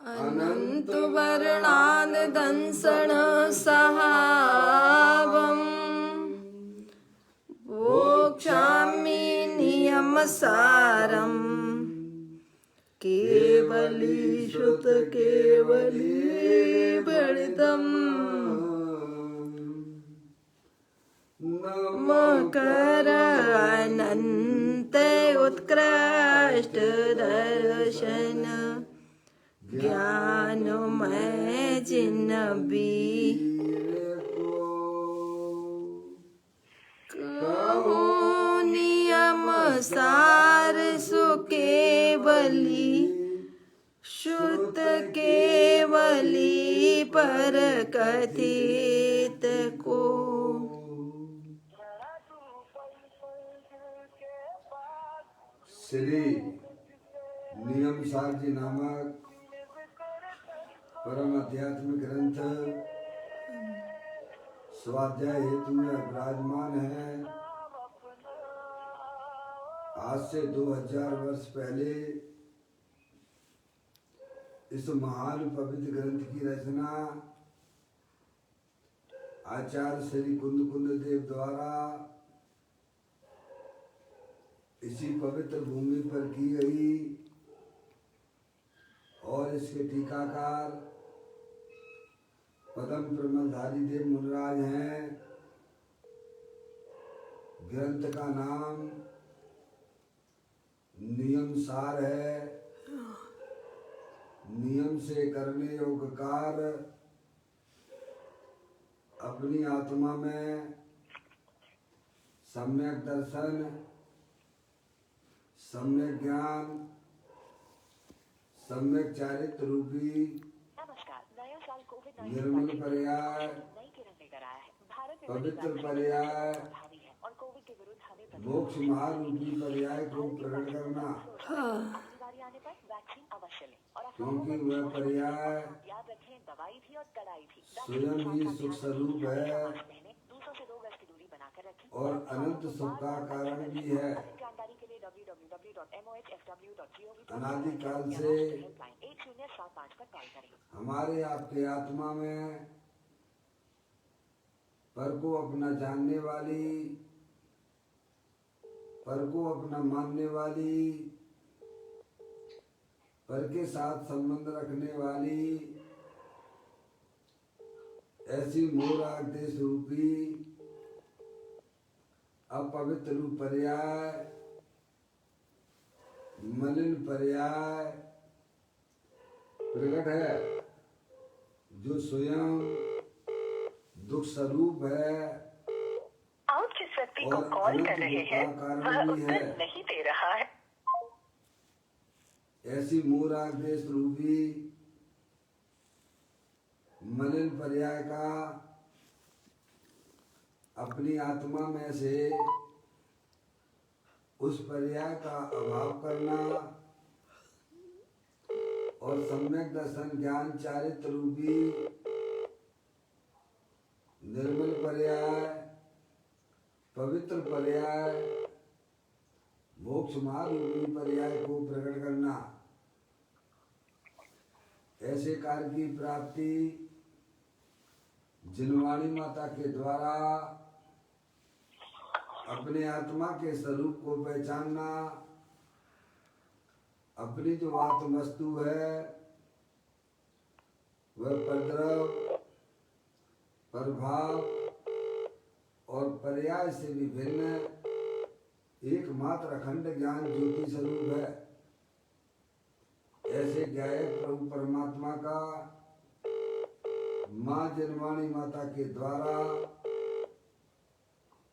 अनंत वर्णान दंसन सहावम वोक्षामि नियम सारम केवली श्रुत केवली बलितम मकर अनंत उत्कृष्ट दर्शन ज्ञानमय जिन्नबी कहो नियम सार सुकेवली शुद्ध केवली पर कथित को श्री नियम सार जी नामक परम आध्यात्मिक ग्रंथ स्वाध्याय हेतु में विराजमान है। आज से 2000 वर्ष पहले इस महान पवित्र ग्रंथ की रचना आचार्य श्री कुंद देव द्वारा इसी पवित्र भूमि पर की गई और इसके टीकाकार पदम प्रमलधारी देव मुनिराज हैं। ग्रंथ का नाम नियम सार है। नियम से करने योग्य कार्य अपनी आत्मा में सम्यक दर्शन, सम्यक ज्ञान, सम्यक चारित्र रूपी निर्मल पर्याय, पवित्र पर्याय, मोक्ष महारूपी पर्याय को प्रकट करना। क्योंकि वह पर्याय स्वयं ही सुख स्वरूप है और अनंत सुख का कारण भी है। अनादिकाल से हमारे आपके आत्मा में पर को अपना जानने वाली, पर को अपना मानने वाली, पर के साथ संबंध रखने वाली ऐसी मोराग देश रूपी अपवित्र रूप पर्याय, मलिन पर्याय प्रकट है, जो स्वयं दुख स्वरूप है। आप जिस व्यक्ति को कॉल कर रहे हैं वह उत्तर नहीं दे रहा है। ऐसी मोराग देश रूपी मलिन पर्याय का अपनी आत्मा में से उस पर्याय का अभाव करना और सम्यक दर्शन ज्ञान चारित्र रूपी निर्मल पर्याय, पवित्र पर्याय, मोक्ष रूपी पर्याय को प्रकट करना। ऐसे कार्य की प्राप्ति जिनवाणी माता के द्वारा अपने आत्मा के स्वरूप को पहचानना, अपनी जो आत्म वस्तु है वह परद्रव, प्रभाव और पर्याय से विभिन्न एकमात्र अखंड ज्ञान ज्योति स्वरूप है। ऐसे गायक प्रभु परमात्मा का माँ जनवाणी माता के द्वारा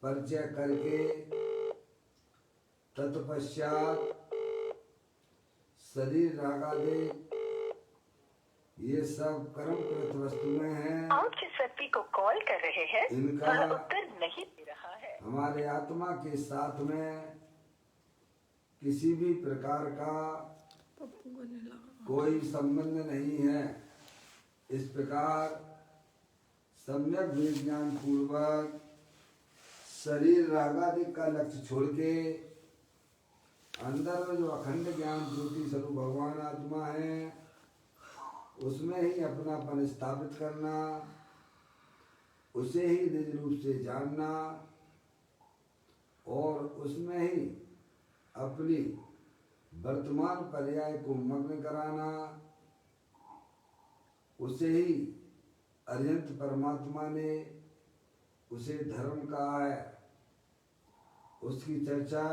परिचय करके तत्पश्चात शरीर रागादि ये सब कर्मकृत वस्तुएं हैं। आप जिस व्यक्ति को कॉल कर रहे हैं इनका वह उत्तर नहीं दे रहा है। हमारे आत्मा के साथ में किसी भी प्रकार का कोई संबंध नहीं है। इस प्रकार सम्यक विज्ञान पूर्वक शरीर रागादि का लक्ष्य छोड़ के अंदर में जो अखंड ज्ञान ज्योति स्वरूप भगवान आत्मा है, उसमें ही अपनापन स्थापित करना, उसे ही निज रूप से जानना और उसमें ही अपनी वर्तमान पर्याय को मग्न कराना, उसे ही अर्यंत परमात्मा ने उसे धर्म कहा है। उसकी चर्चा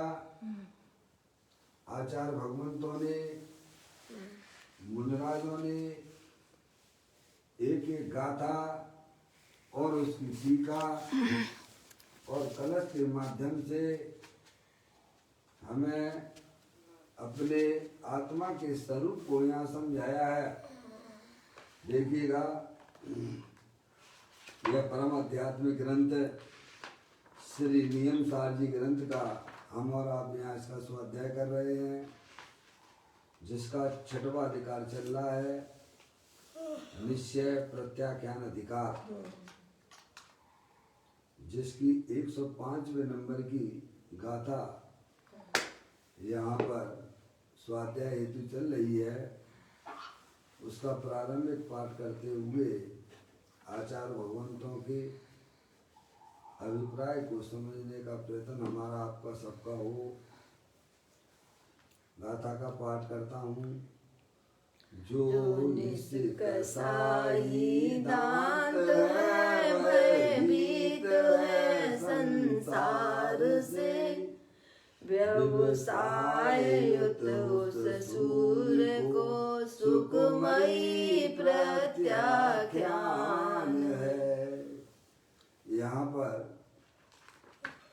आचार्य भगवंतों ने, मुनिराजों ने एक एक गाथा और उसकी टीका और कलश के माध्यम से हमें अपने आत्मा के स्वरूप को यहाँ समझाया है। देखिएगा, यह परम आध्यात्मिक ग्रंथ श्री नियम सार जी ग्रंथ का हम और आप यहाँ इसका स्वाध्याय कर रहे हैं, जिसका 6वां अधिकार चल रहा है, निश्चय प्रत्याख्यान अधिकार, जिसकी 105वें नंबर की गाथा यहाँ पर स्वाध्याय हेतु चल रही है। उसका प्रारंभिक पाठ करते हुए आचार्य भगवंतों के अभिप्राय को समझने का प्रयत्न हमारा आपका सबका हो। गाथा का पाठ करता हूँ। जो निष्कसाई दांत है, भयभीत है संसार से, व्यवसाय युत उस सूर्य को सुखमयी प्रत्याख्यान है। यहाँ पर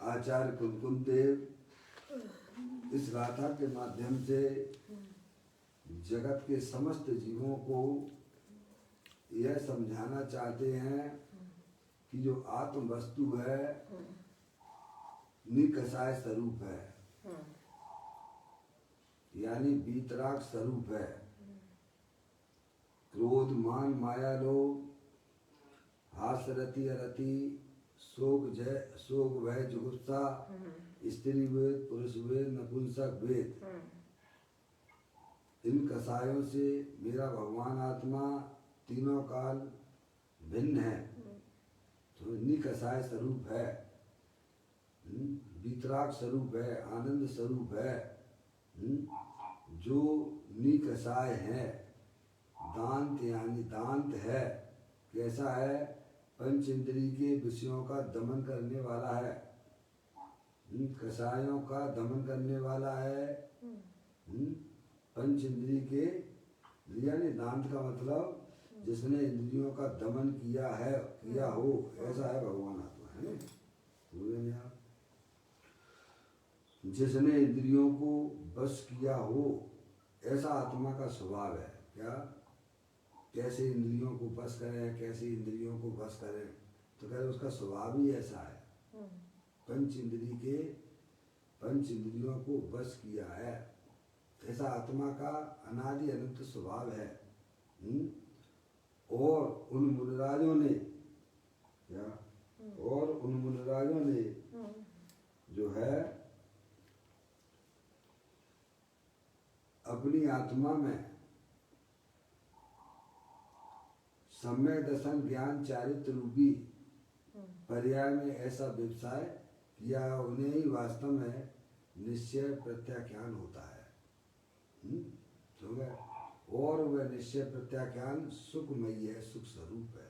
आचार्य कुलकुल देव इस गाथा के माध्यम से जगत के समस्त जीवों को यह समझाना चाहते हैं कि जो आत्म वस्तु है निकषाय स्वरूप है, यानी वीतराग स्वरूप है। क्रोध मान माया लोभ, हास रति अरति, शोक भय जुगुप्सा, स्त्री वेद पुरुष वेद नपुंसक वेद, इन कसायों से मेरा भगवान आत्मा तीनों काल भिन्न है। तो निकषाय स्वरूप है, वितराग स्वरूप है, आनंद स्वरूप है। जो निकषाय है, दांत यानी दांत है, कैसा है? पंच इंद्रिय के विषयों का दमन करने वाला है, कषायों का दमन करने वाला है। पंच इंद्रिय के यानी दांत का मतलब जिसने इंद्रियों का दमन किया है, किया हो, ऐसा है भगवान आत्मा, है ना? बोले नहीं आप? जिसने इंद्रियों को बस किया हो, ऐसा आत्मा का स्वभाव है। क्या? कैसे इंद्रियों को बस करें, कैसे इंद्रियों को बस करें, तो कह रहे उसका स्वभाव ही ऐसा है। पंच इंद्रियों को बस किया है, ऐसा आत्मा का अनादि अनंत स्वभाव है। और उन मुनिराजों ने जो है अपनी आत्मा में सम्यक दर्शन ज्ञान चारित्र रूपी पर्याय में ऐसा व्यवसाय किया, उन्हें ही वास्तव में निश्चय प्रत्याख्यान होता है। और वह निश्चय प्रत्याख्यान सुखमयी है, सुख स्वरूप है।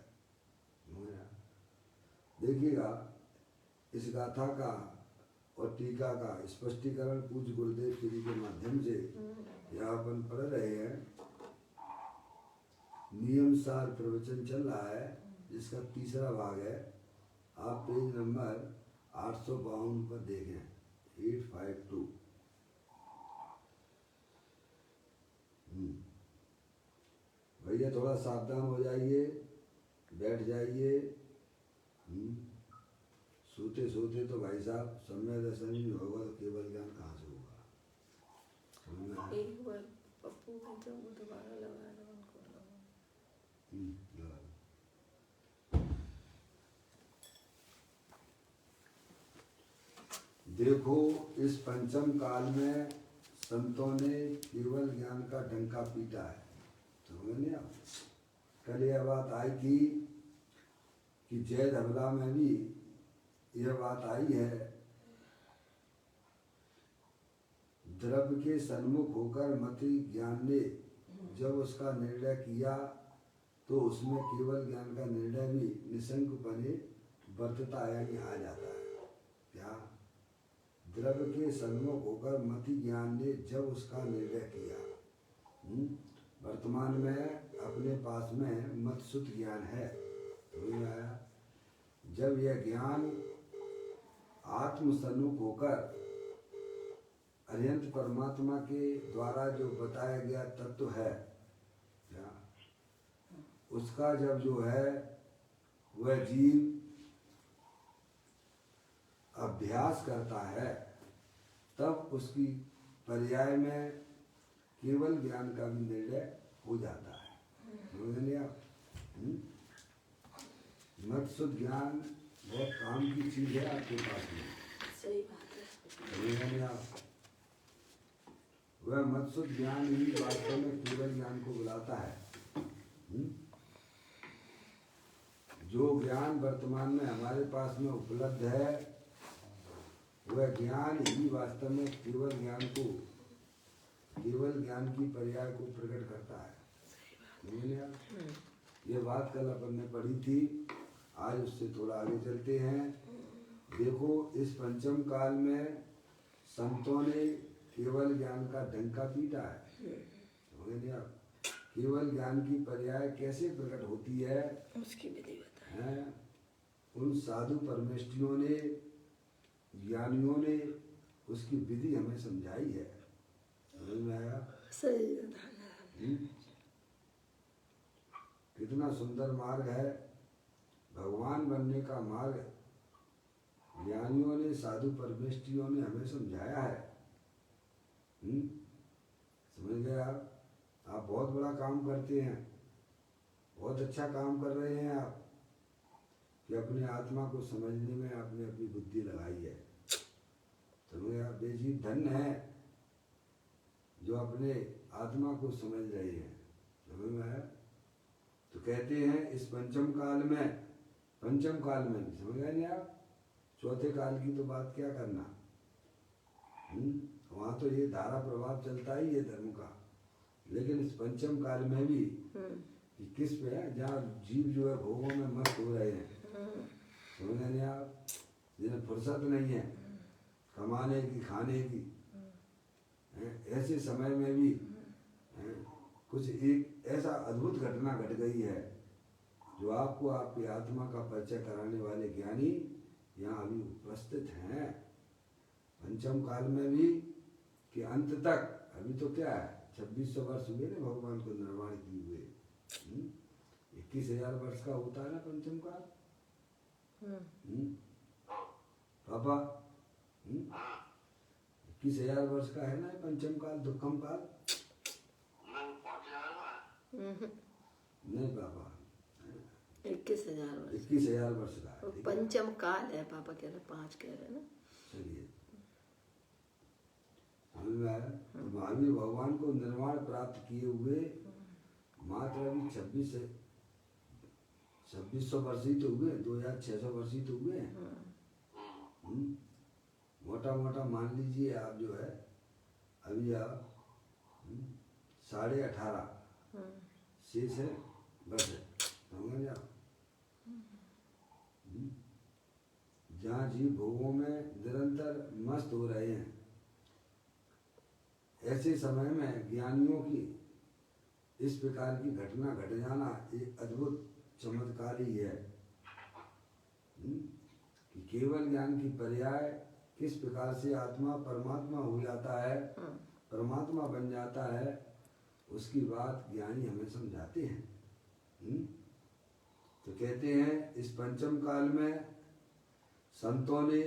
देखिएगा, इस गाथा का और टीका का स्पष्टीकरण पूज्य गुरुदेव श्री के माध्यम से यहाँ अपन पढ़ रहे हैं। नियम सार प्रवचन चल रहा है, जिसका तीसरा भाग है। आप पेज नंबर 852 पर देखें, 852। भैया थोड़ा सावधान हो जाइए, बैठ जाइए। सोते सोते तो भाई साहब सम्यक दर्शन ही होगा, तो केवल ज्ञान कहाँ से होगा? एक बार पप्पू को तो वो दोबारा लगा लो, उनको लगा। देखो, इस पंचम काल में संतों ने केवल ज्ञान का डंका पीटा है। समझ नहीं आप? कल यह बात आई थी कि जय धबला में भी यह बात आई है, द्रव्य के सन्मुख होकर मति ज्ञान ने जब उसका निर्णय किया तो उसमें केवल ज्ञान का निर्णय भी निशंक बने वर्तता यानी आ जाता है। क्या? द्रव्य के सन्मुख होकर मति ज्ञान ने जब उसका निर्णय किया। वर्तमान में अपने पास में मत शुद्ध ज्ञान है, जब यह ज्ञान आत्म सन्मुख होकर अनंत परमात्मा के द्वारा जो बताया गया तत्व है, उसका जब जो है वह जीव अभ्यास करता है, तब उसकी पर्याय में केवल ज्ञान का भी निर्णय हो जाता है। समझ लिया? मत शुद्ध ज्ञान बहुत काम की चीज है आपके पास में। सही बात है। समझ लिया? वह मत शुद्ध ज्ञान ही वास्तव में केवल ज्ञान को बुलाता है। जो ज्ञान वर्तमान में हमारे पास में उपलब्ध है, वह ज्ञान ही वास्तव में केवल ज्ञान को, केवल ज्ञान की पर्याय को प्रकट करता है। ये बात कल अपन ने पढ़ी थी, आज उससे थोड़ा आगे चलते हैं। देखो, इस पंचम काल में संतों ने केवल ज्ञान का डंका पीटा है। केवल ज्ञान की पर्याय कैसे प्रकट होती है उसकी विधि बताएं। उन साधु परमेष्ठियों ने, ज्ञानियों ने उसकी विधि हमें समझाई है। समझ में आया? सही। कितना सुंदर मार्ग है, भगवान बनने का मार्ग ज्ञानियों ने, साधु परमेष्ठियों ने हमें समझाया है। समझ गए आप? आप बहुत बड़ा काम करते हैं, बहुत अच्छा काम कर रहे हैं आप, कि अपने आत्मा को समझने में आपने अपनी बुद्धि लगाई है। समझ गए आप? बेजीत धन्य है जो अपने आत्मा को समझ रहे हैं। समझ में आया? तो कहते हैं इस पंचम काल में, पंचम काल में भी, समझ गए नहीं आप? चौथे काल की तो बात क्या करना, वहाँ तो ये धारा प्रभाव चलता ही है धर्म का, लेकिन इस पंचम काल में भी किस पे है, जहाँ जीव जो है भोगों में मस्त हो रहे हैं। समझ नहीं आप? जिन्हें फुर्सत नहीं है कमाने की, खाने की, ऐसे समय में भी कुछ एक ऐसा अद्भुत घटना घट गई है जो आपको आपकी आत्मा का परिचय कराने वाले ज्ञानी यहाँ अभी उपस्थित हैं। पंचम काल में भी कि अंत तक, अभी तो क्या है, 2600 वर्ष हुए ना भगवान को निर्माण किए हुए। 21,000 वर्ष का होता है ना पंचम काल। पापा 21,000 वर्ष का है ना पंचम काल, दुखम काल। नहीं पापा, 21,000 वर्ष। 21,000 वर्ष का है। पंचम काल है, पापा कह रहे 5 कह रहे ना। चलिए, महावीर भगवान को निर्वाण प्राप्त किए हुए मात्र अभी 2600 वर्ष ही तो हुए, 2600 वर्ष ही तो हुए। मोटा मोटा मान लीजिए आप जो है अभी आप 18.5 शेष है वर्ष, समझ आप? जहाँ जीव भोगों में निरंतर मस्त हो रहे हैं, ऐसे समय में ज्ञानियों की इस प्रकार की घटना घट जाना एक अद्भुत चमत्कार ही है। कि केवल ज्ञान की पर्याय किस प्रकार से आत्मा परमात्मा हो जाता है, परमात्मा बन जाता है, उसकी बात ज्ञानी हमें समझाते हैं। तो कहते हैं इस पंचम काल में संतों ने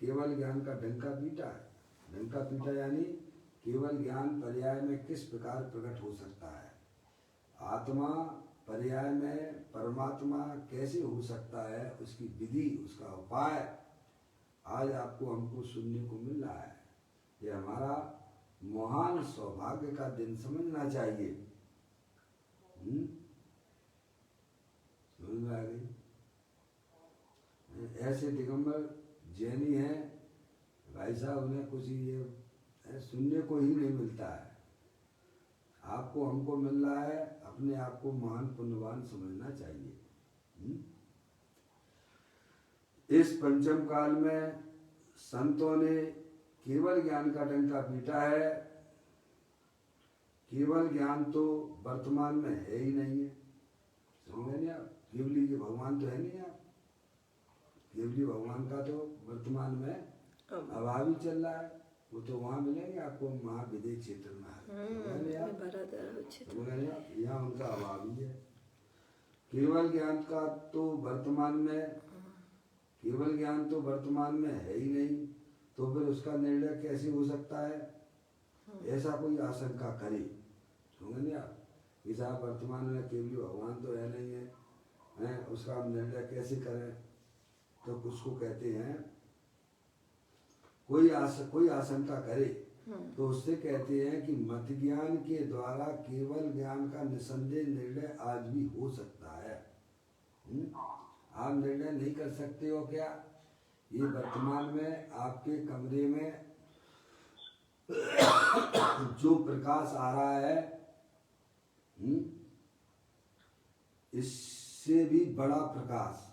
केवल ज्ञान का डंका पीटा है। डंका पीटा यानी केवल ज्ञान पर्याय में किस प्रकार प्रकट हो सकता है, आत्मा पर्याय में परमात्मा कैसे हो सकता है, उसकी विधि, उसका उपाय आज आपको हमको सुनने को मिल रहा है। ये हमारा महान सौभाग्य का दिन समझना चाहिए। समझ में आ गई? ऐसे दिगंबर जैनी हैं भाई साहब, उन्हें कुछ ये सुनने को ही नहीं मिलता है। आपको हमको मिल रहा है, अपने आप को महान पुण्यवान समझना चाहिए। इस पंचम काल में संतों ने केवल ज्ञान का डंका पीटा है। केवल ज्ञान तो वर्तमान में है ही नहीं है। समझ नहीं आप? केवली के भगवान तो है नहीं आप। केवली भगवान का तो वर्तमान में अभाव ही चल रहा है। वो तो वहाँ मिलेंगे आपको महाविदय क्षेत्र में। यहाँ उनका अभाव ही है। केवल ज्ञान का तो वर्तमान में, केवल ज्ञान तो वर्तमान में है ही नहीं, तो फिर उसका निर्णय कैसे हो सकता है? ऐसा कोई आशंका करे, समझे आप? कि साहब वर्तमान में केवली भगवान तो है नहीं है, उसका हम निर्णय कैसे करें? तो उसको कहते हैं कोई आशंका करे तो उससे कहते हैं कि मत ज्ञान के द्वारा केवल ज्ञान का निसंदेह निर्णय आज भी हो सकता है। आप निर्णय नहीं कर सकते हो क्या? ये वर्तमान में आपके कमरे में जो प्रकाश आ रहा है, इससे भी बड़ा प्रकाश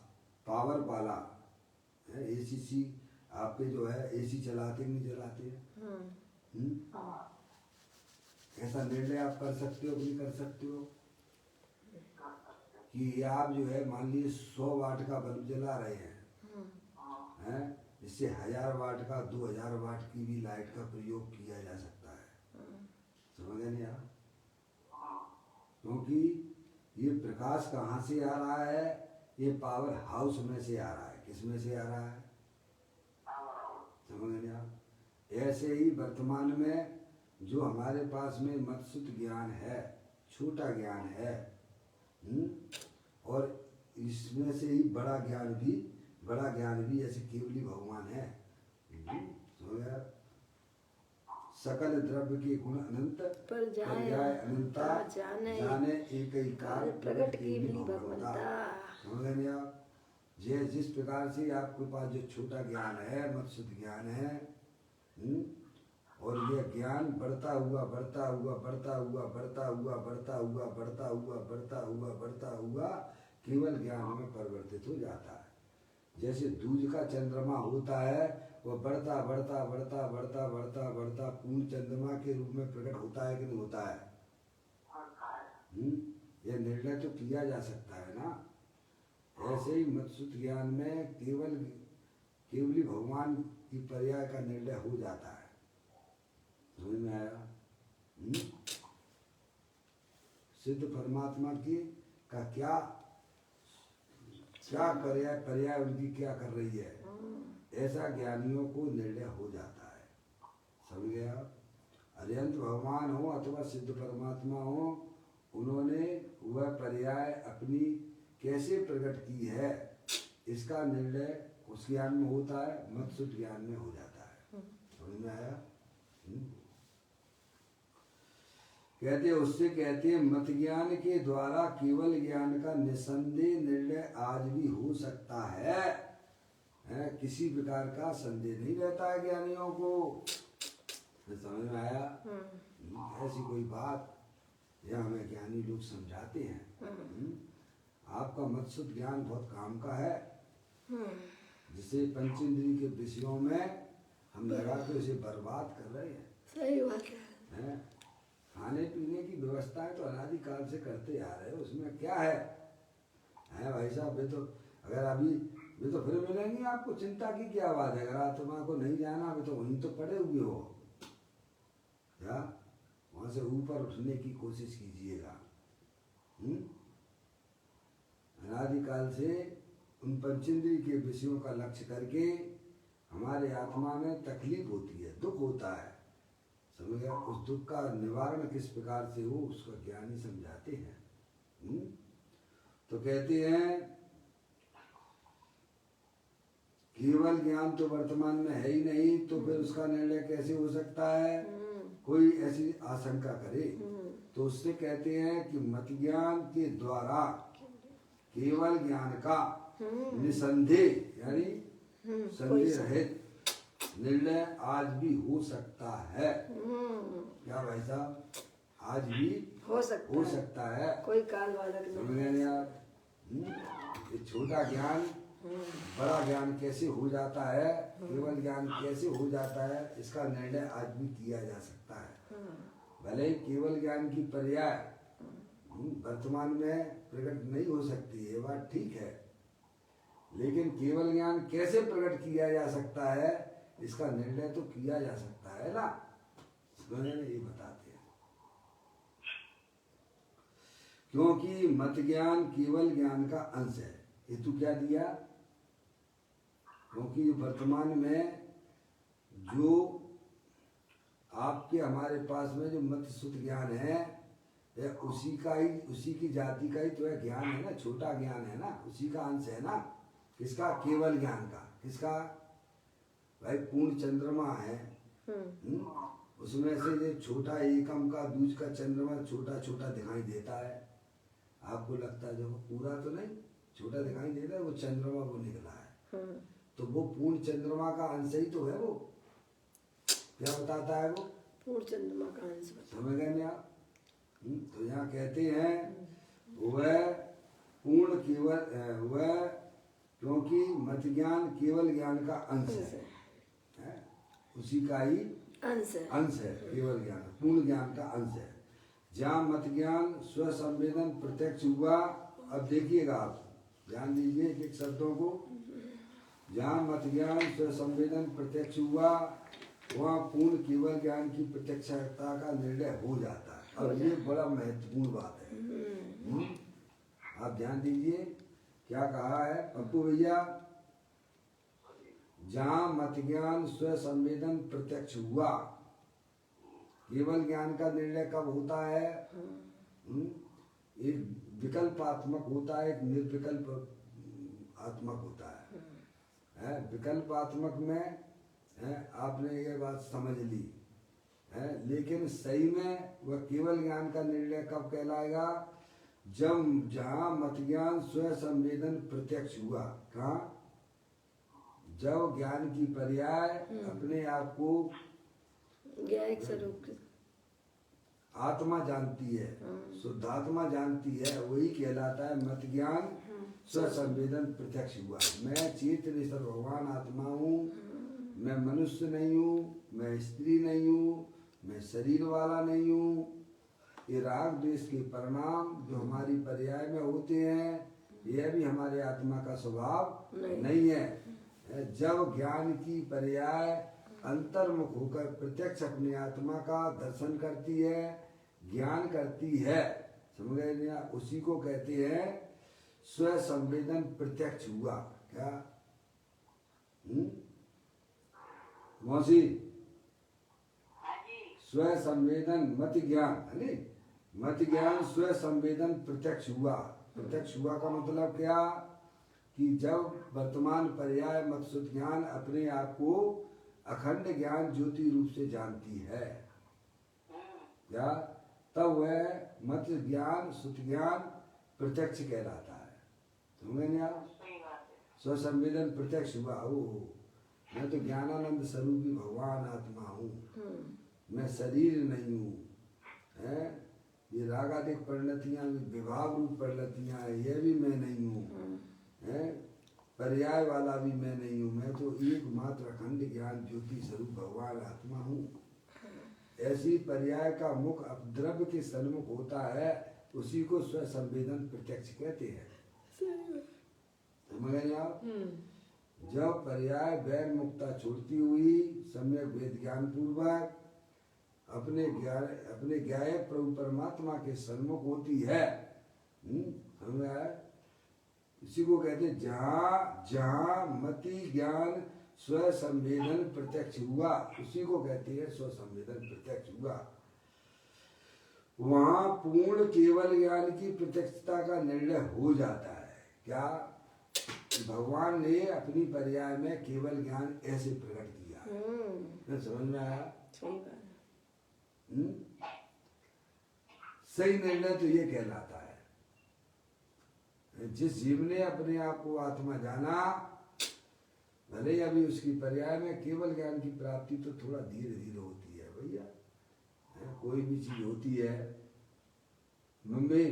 पावर वाला है। एसी आपके जो है एसी चलाते नहीं चलाते हैं? ऐसा निर्णय आप कर सकते हो कि नहीं कर सकते हो? कि आप जो है मान लीजिए 100 वाट का बल्ब जला रहे हैं, इससे 1000 वाट का 2000 वाट की भी लाइट का प्रयोग किया जा सकता है। समझ नहीं आप? क्योंकि ये प्रकाश कहाँ से आ रहा है? ये पावर हाउस में से आ रहा है। किस में से आ रहा है? समझ नहीं आप? ऐसे ही वर्तमान में जो हमारे पास में मत्सुत ज्ञान है, छोटा ज्ञान है, और इसमें से ही बड़ा ज्ञान भी ऐसे केवली भगवान है। सकल द्रव्य के गुण अनंत पर जाए अनंता, जाने एक ही काल प्रकट केवली भगवंता। समझ नहीं आप? जिस प्रकार से आपके पास जो छोटा ज्ञान है, मत्सुत ज्ञान है, और यह ज्ञान बढ़ता हुआ केवल ज्ञान में परिवर्तित हो जाता है। जैसे दूज का चंद्रमा होता है, वह बढ़ता पूर्ण चंद्रमा के रूप में प्रकट होता है कि नहीं होता है? यह निर्णय तो किया जा सकता है ना। ऐसे ही मत्सुत ज्ञान में केवली भगवान की पर्याय का निर्णय हो जाता है। समझ में आया? सिद्ध परमात्मा की का क्या पर्याय उनकी क्या कर रही है, ऐसा ज्ञानियों को निर्णय हो जाता है। समझ गए आप? अरिहंत भगवान हो अथवा सिद्ध परमात्मा हो, उन्होंने वह पर्याय अपनी कैसे प्रकट की है, इसका निर्णय उस ज्ञान में होता है, मत्सुत ज्ञान में हो जाता है। समझ में आया? कहते हैं मत ज्ञान के द्वारा केवल ज्ञान का निसंदेह निर्णय आज भी हो सकता है। किसी प्रकार का संदेह नहीं रहता है ज्ञानियों को। समझ में आया? ऐसी कोई बात यह हमें ज्ञानी लोग समझाते हैं। आपका मत्सुत ज्ञान बहुत काम का है, जिसे पंचेंद्रिय के विषयों में हम लगा के उसे बर्बाद कर रहे हैं। सही बात है। खाने पीने की व्यवस्थाएं तो अनादि काल से करते आ रहे हैं, उसमें क्या है? भाई साहब, वे तो फिर मिलेंगे आपको। चिंता की क्या बात है? अगर आत्मा को नहीं जाना, वे तो वहीं तो पड़े हुए हो। क्या वहां से ऊपर उठने की कोशिश कीजिएगा। अनादिकाल से उन पंचेंद्रिय के विषयों का लक्ष्य करके हमारे आत्मा में तकलीफ होती है, दुख होता है। समझ गया? उस दुख का निवारण किस प्रकार से हो, उसका ज्ञानी समझाते हैं। तो कहते हैं केवल ज्ञान तो वर्तमान में है ही नहीं, तो फिर उसका निर्णय कैसे हो सकता है? कोई ऐसी आशंका करे तो उससे कहते हैं कि मत ज्ञान के द्वारा केवल ज्ञान का निसंदेह यानी संदेह रहित निर्णय आज भी हो सकता है। क्या भाई साहब, आज भी हो सकता है, कोई काल बाधक नहीं। ये छोटा ज्ञान बड़ा ज्ञान कैसे हो जाता है, केवल ज्ञान कैसे हो जाता है, इसका निर्णय आज भी किया जा सकता है। भले ही केवल ज्ञान की पर्याय वर्तमान में प्रकट नहीं हो सकती, ये बात ठीक है, लेकिन केवल ज्ञान कैसे प्रकट किया जा सकता है इसका निर्णय तो किया जा सकता है ना। ये बताते हैं क्योंकि मत ज्ञान केवल ज्ञान का अंश है। हेतु क्या दिया? क्योंकि वर्तमान में जो आपके हमारे पास में जो मत शुद्ध ज्ञान है उसी का ही, उसी की जाति का ही तो है ज्ञान है ना, छोटा ज्ञान है ना, उसी का अंश है ना। किसका? केवल ज्ञान का। किसका? भाई पूर्ण चंद्रमा है, उसमें से ये छोटा एकम का दूज का चंद्रमा छोटा छोटा दिखाई देता है। आपको लगता है जो पूरा तो नहीं, छोटा दिखाई देता है, वो चंद्रमा वो निकला है, तो वो पूर्ण चंद्रमा का अंश ही तो है। वो क्या बताता है? वो पूर्ण चंद्रमा का अंश। समझ गए ना आप? तो यहाँ कहते हैं वह पूर्ण केवल वह, क्योंकि मत ज्ञान केवल ज्ञान का अंश है, उसी का ही अंश है केवल ज्ञान, पूर्ण ज्ञान का अंश है। जहाँ मत ज्ञान स्वसंवेदन प्रत्यक्ष हुआ, अब देखिएगा आप ध्यान दीजिए एक शब्दों को। जहाँ मत ज्ञान स्वसंवेदन प्रत्यक्ष हुआ वहाँ पूर्ण केवल ज्ञान की प्रत्यक्षता का निर्णय हो जाता है। और ये बड़ा महत्वपूर्ण बात है। आप ध्यान दीजिए क्या कहा है पप्पू भैया। जहाँ मत ज्ञान स्वसंवेदन प्रत्यक्ष हुआ, केवल ज्ञान का निर्णय कब होता है? एक विकल्पात्मक होता है, एक निर्विकल्प आत्मक होता है। विकल्पात्मक में आपने ये बात समझ ली है, लेकिन सही में वह केवल ज्ञान का निर्णय कब कहलाएगा? जब जहाँ मत ज्ञान स्वसंवेदन प्रत्यक्ष हुआ। कहाँ? जब ज्ञान की पर्याय अपने आप को ज्ञायक स्वरूप आत्मा जानती है, शुद्धात्मा जानती है, वही कहलाता है मत ज्ञान स्वसंवेदन प्रत्यक्ष हुआ। मैं चेतन ईश्वर भगवान आत्मा हूँ, मैं मनुष्य नहीं हूँ, मैं स्त्री नहीं हूँ, मैं शरीर वाला नहीं हूँ। ये राग द्वेष के परिणाम जो हमारी पर्याय में होते हैं, यह भी हमारे आत्मा का स्वभाव नहीं है। जब ज्ञान की पर्याय अंतर्मुख होकर प्रत्यक्ष अपनी आत्मा का दर्शन करती है, ज्ञान करती है, समझ गए? उसी को कहते हैं स्वसंवेदन प्रत्यक्ष हुआ। क्या मौसी? स्वसंवेदन मत ज्ञान है, मत ज्ञान स्वसंवेदन प्रत्यक्ष हुआ। प्रत्यक्ष हुआ का मतलब क्या? कि जब वर्तमान पर्याय मत शुद्ध ज्ञान अपने आप को अखंड ज्ञान ज्योति रूप से जानती है, क्या तब वह मत ज्ञान शुद्ध ज्ञान प्रत्यक्ष कहलाता है। समझे आप? स्वसंवेदन प्रत्यक्ष हुआ। मैं तो ज्ञानानंद स्वरूपी भगवान आत्मा हूँ, मैं शरीर नहीं हूँ। ये रागादिक परिणतियाँ विभाग रूप परिणतियाँ है, ये भी मैं नहीं हूँ। पर्याय वाला भी मैं नहीं हूँ, मैं तो एकमात्र अखंड ज्ञान ज्योति स्वरूप भगवान आत्मा हूँ। ऐसी पर्याय का मुख द्रव्य के सन्मुख होता है, उसी को स्वसंवेदन प्रत्यक्ष कहते हैं। समझ गए आप? जब पर्याय वैर मुक्ता छोड़ती हुई सम्यक वेद ज्ञान पूर्वक अपने ज्ञाय प्रभु परमात्मा के सन्मुख होती है, इसी को कहते जहाँ मति ज्ञान स्वसंवेदन प्रत्यक्ष हुआ, उसी को कहते हैं स्वसंवेदन प्रत्यक्ष हुआ। वहाँ पूर्ण केवल ज्ञान की प्रत्यक्षता का निर्णय हो जाता है। क्या? भगवान ने अपनी पर्याय में केवल ज्ञान ऐसे प्रकट किया। समझ में आया? सही निर्णय तो ये कहलाता है। जिस जीव ने अपने आप को आत्मा जाना, भले ही अभी उसकी पर्याय में केवल ज्ञान की प्राप्ति तो थोड़ा धीरे धीरे होती है भैया। कोई भी चीज होती है, मम्मी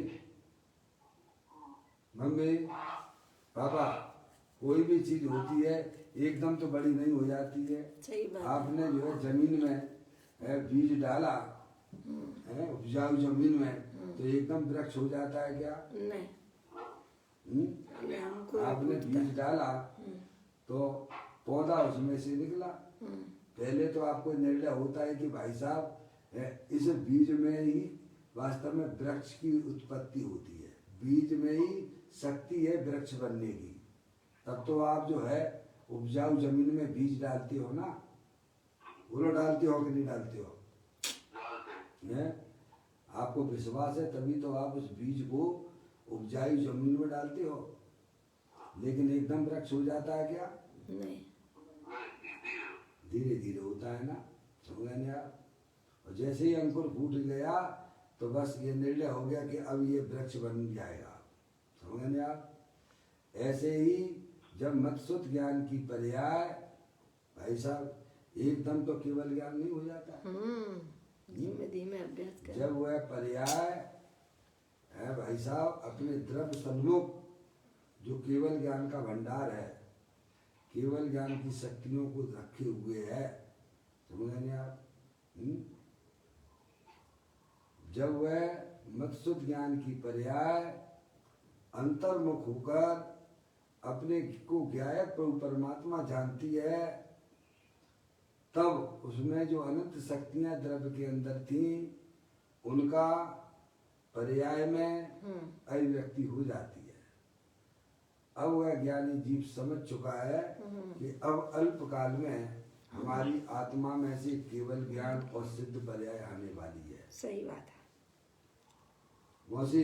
मम्मी पापा, कोई भी चीज होती है एकदम तो बड़ी नहीं हो जाती है। सही बात। आपने जो है जमीन में बीज डाला है, उपजाऊ जमीन में, तो एकदम वृक्ष हो जाता है क्या? नहीं। आपने बीज डाला तो पौधा उसमें से निकला। पहले तो आपको निर्णय होता है कि भाई साहब इस बीज में ही वास्तव में वृक्ष की उत्पत्ति होती है, बीज में ही शक्ति है वृक्ष बनने की। तब तो आप जो है उपजाऊ जमीन में बीज डालते हो ना, बोलो डालते हो कि नहीं डालते हो? आपको विश्वास है तभी तो आप उस बीज को उपजाऊ जमीन में डालते हो। लेकिन एकदम वृक्ष हो जाता है क्या? नहीं, धीरे धीरे होता है ना, समझ गए आप? और जैसे ही अंकुर फूट गया तो बस ये निर्णय हो गया कि अब ये वृक्ष बन जाएगा, समझ गए आप? ऐसे ही जब मत्सुत ज्ञान की पर्याय, भाई साहब एकदम तो केवल ज्ञान नहीं हो जाता, धीमे धीमे अभ्यास कर। जब वह पर्याय है भाई साहब अपने द्रव्य सन्मुख जो केवल ज्ञान का भंडार है, केवल ज्ञान की शक्तियों को रखे हुए है, समझ गए आप? जब वह मत्सुत ज्ञान की पर्याय अंतर्मुख होकर अपने को ज्ञायक प्रभु परमात्मा जानती है, तब उसमें जो अनंत शक्तियां द्रव्य के अंदर थी उनका पर्याय में अभिव्यक्ति हो जाती है। अब वह ज्ञानी जीव समझ चुका है कि अब अल्प काल में हमारी आत्मा में से केवल ज्ञान और सिद्ध पर्याय आने वाली है। सही बात है मौसी,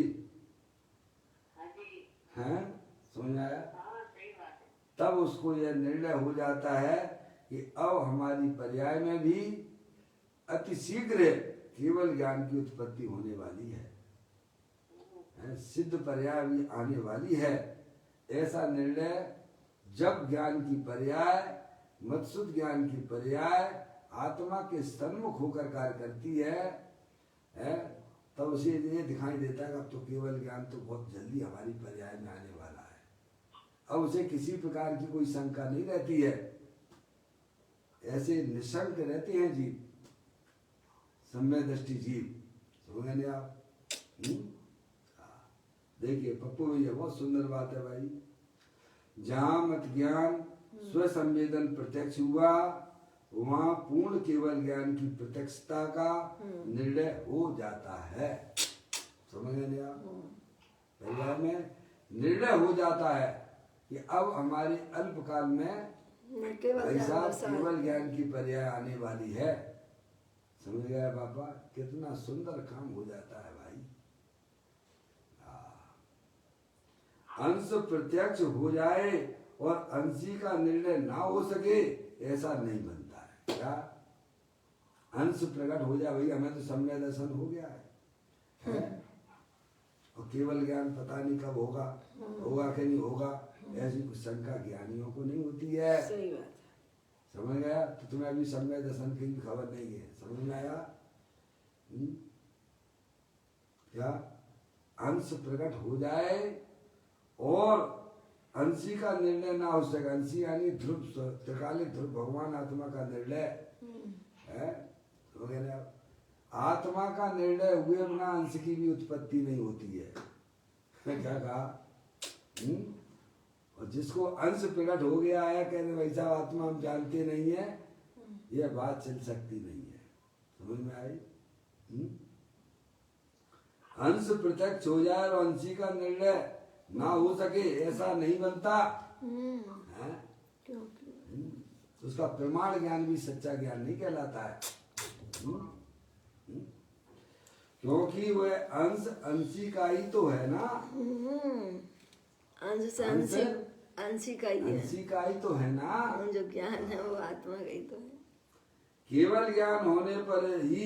हैं? समझ आया? तब उसको यह निर्णय हो जाता है कि अब हमारी पर्याय में भी अति शीघ्र केवल ज्ञान की उत्पत्ति होने वाली है, सिद्ध पर्याय भी आने वाली है। ऐसा निर्णय जब ज्ञान की पर्याय, मत्सुत ज्ञान की पर्याय आत्मा के सन्मुख होकर कार्य करती है तब उसे ये दिखाई देता है अब तो केवल ज्ञान तो बहुत जल्दी हमारी पर्याय में आने वाला है। अब उसे किसी प्रकार की कोई शंका नहीं रहती है, ऐसे निशंक रहते हैं जीव, सम्यक दृष्टि जीव, समझ गए आप? देखिए पप्पू भैया बहुत सुंदर बात है भाई। जहाँ मत ज्ञान स्वसंवेदन प्रत्यक्ष हुआ वहाँ पूर्ण केवल ज्ञान की प्रत्यक्षता का निर्णय हो जाता है, समझ गए आप? परिवार में निर्णय हो जाता है कि अब हमारे अल्पकाल में ऐसा केवल ज्ञान की पर्याय आने वाली है, समझ गया पापा? कितना सुंदर काम हो जाता है भाई। अंश प्रत्यक्ष हो जाए और अंशी का निर्णय ना हो सके ऐसा नहीं बनता है। क्या अंश प्रकट हो जाए भैया हमें तो सम्यक दर्शन हो गया है? और केवल ज्ञान पता नहीं कब होगा, होगा कि नहीं होगा, ऐसी कुछ शंका ज्ञानियों को नहीं होती है। सही बात है। समझ गया? तो तुम्हें अभी सम्यक दर्शन की भी खबर नहीं है, समझ में आया? क्या अंश प्रकट हो जाए और अंशी का निर्णय ना हो सके, अंशी यानी ध्रुव, त्रिकालिक ध्रुव भगवान आत्मा का निर्णय है, समझ गए आप? आत्मा का निर्णय हुए बिना अंश की भी उत्पत्ति नहीं होती है। क्या कहा? और जिसको अंश प्रकट हो गया है कहने भाई साहब आत्मा हम जानते नहीं है, यह बात चल सकती नहीं है, समझ में आई? अंश प्रत्यक्ष हो जाए और अंशी का निर्णय ना हो सके ऐसा नहीं बनता है? उसका प्रमाण ज्ञान भी सच्चा ज्ञान नहीं कहलाता है, क्योंकि वह अंश अंशी का ही तो है ना। अंश से अंशी का ही है, अंशी का ही तो है ना। जो ज्ञान है वो आत्मा का ही तो है। केवल ज्ञान होने पर ही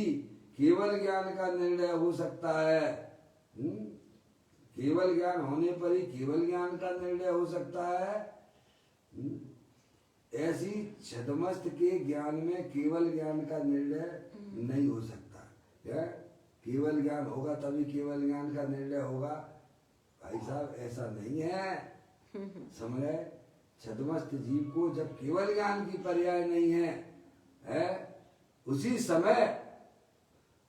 केवल ज्ञान का निर्णय हो सकता है। केवल ज्ञान होने पर ही केवल ज्ञान का निर्णय हो सकता है। ऐसी छदमस्त के ज्ञान में केवल ज्ञान का निर्णय नहीं हो सकता है। केवल ज्ञान होगा तभी केवल ज्ञान का निर्णय होगा। भाई साहब ऐसा नहीं है, समझे। छदमस्त जीव को जब केवल ज्ञान की पर्याय नहीं है, उसी समय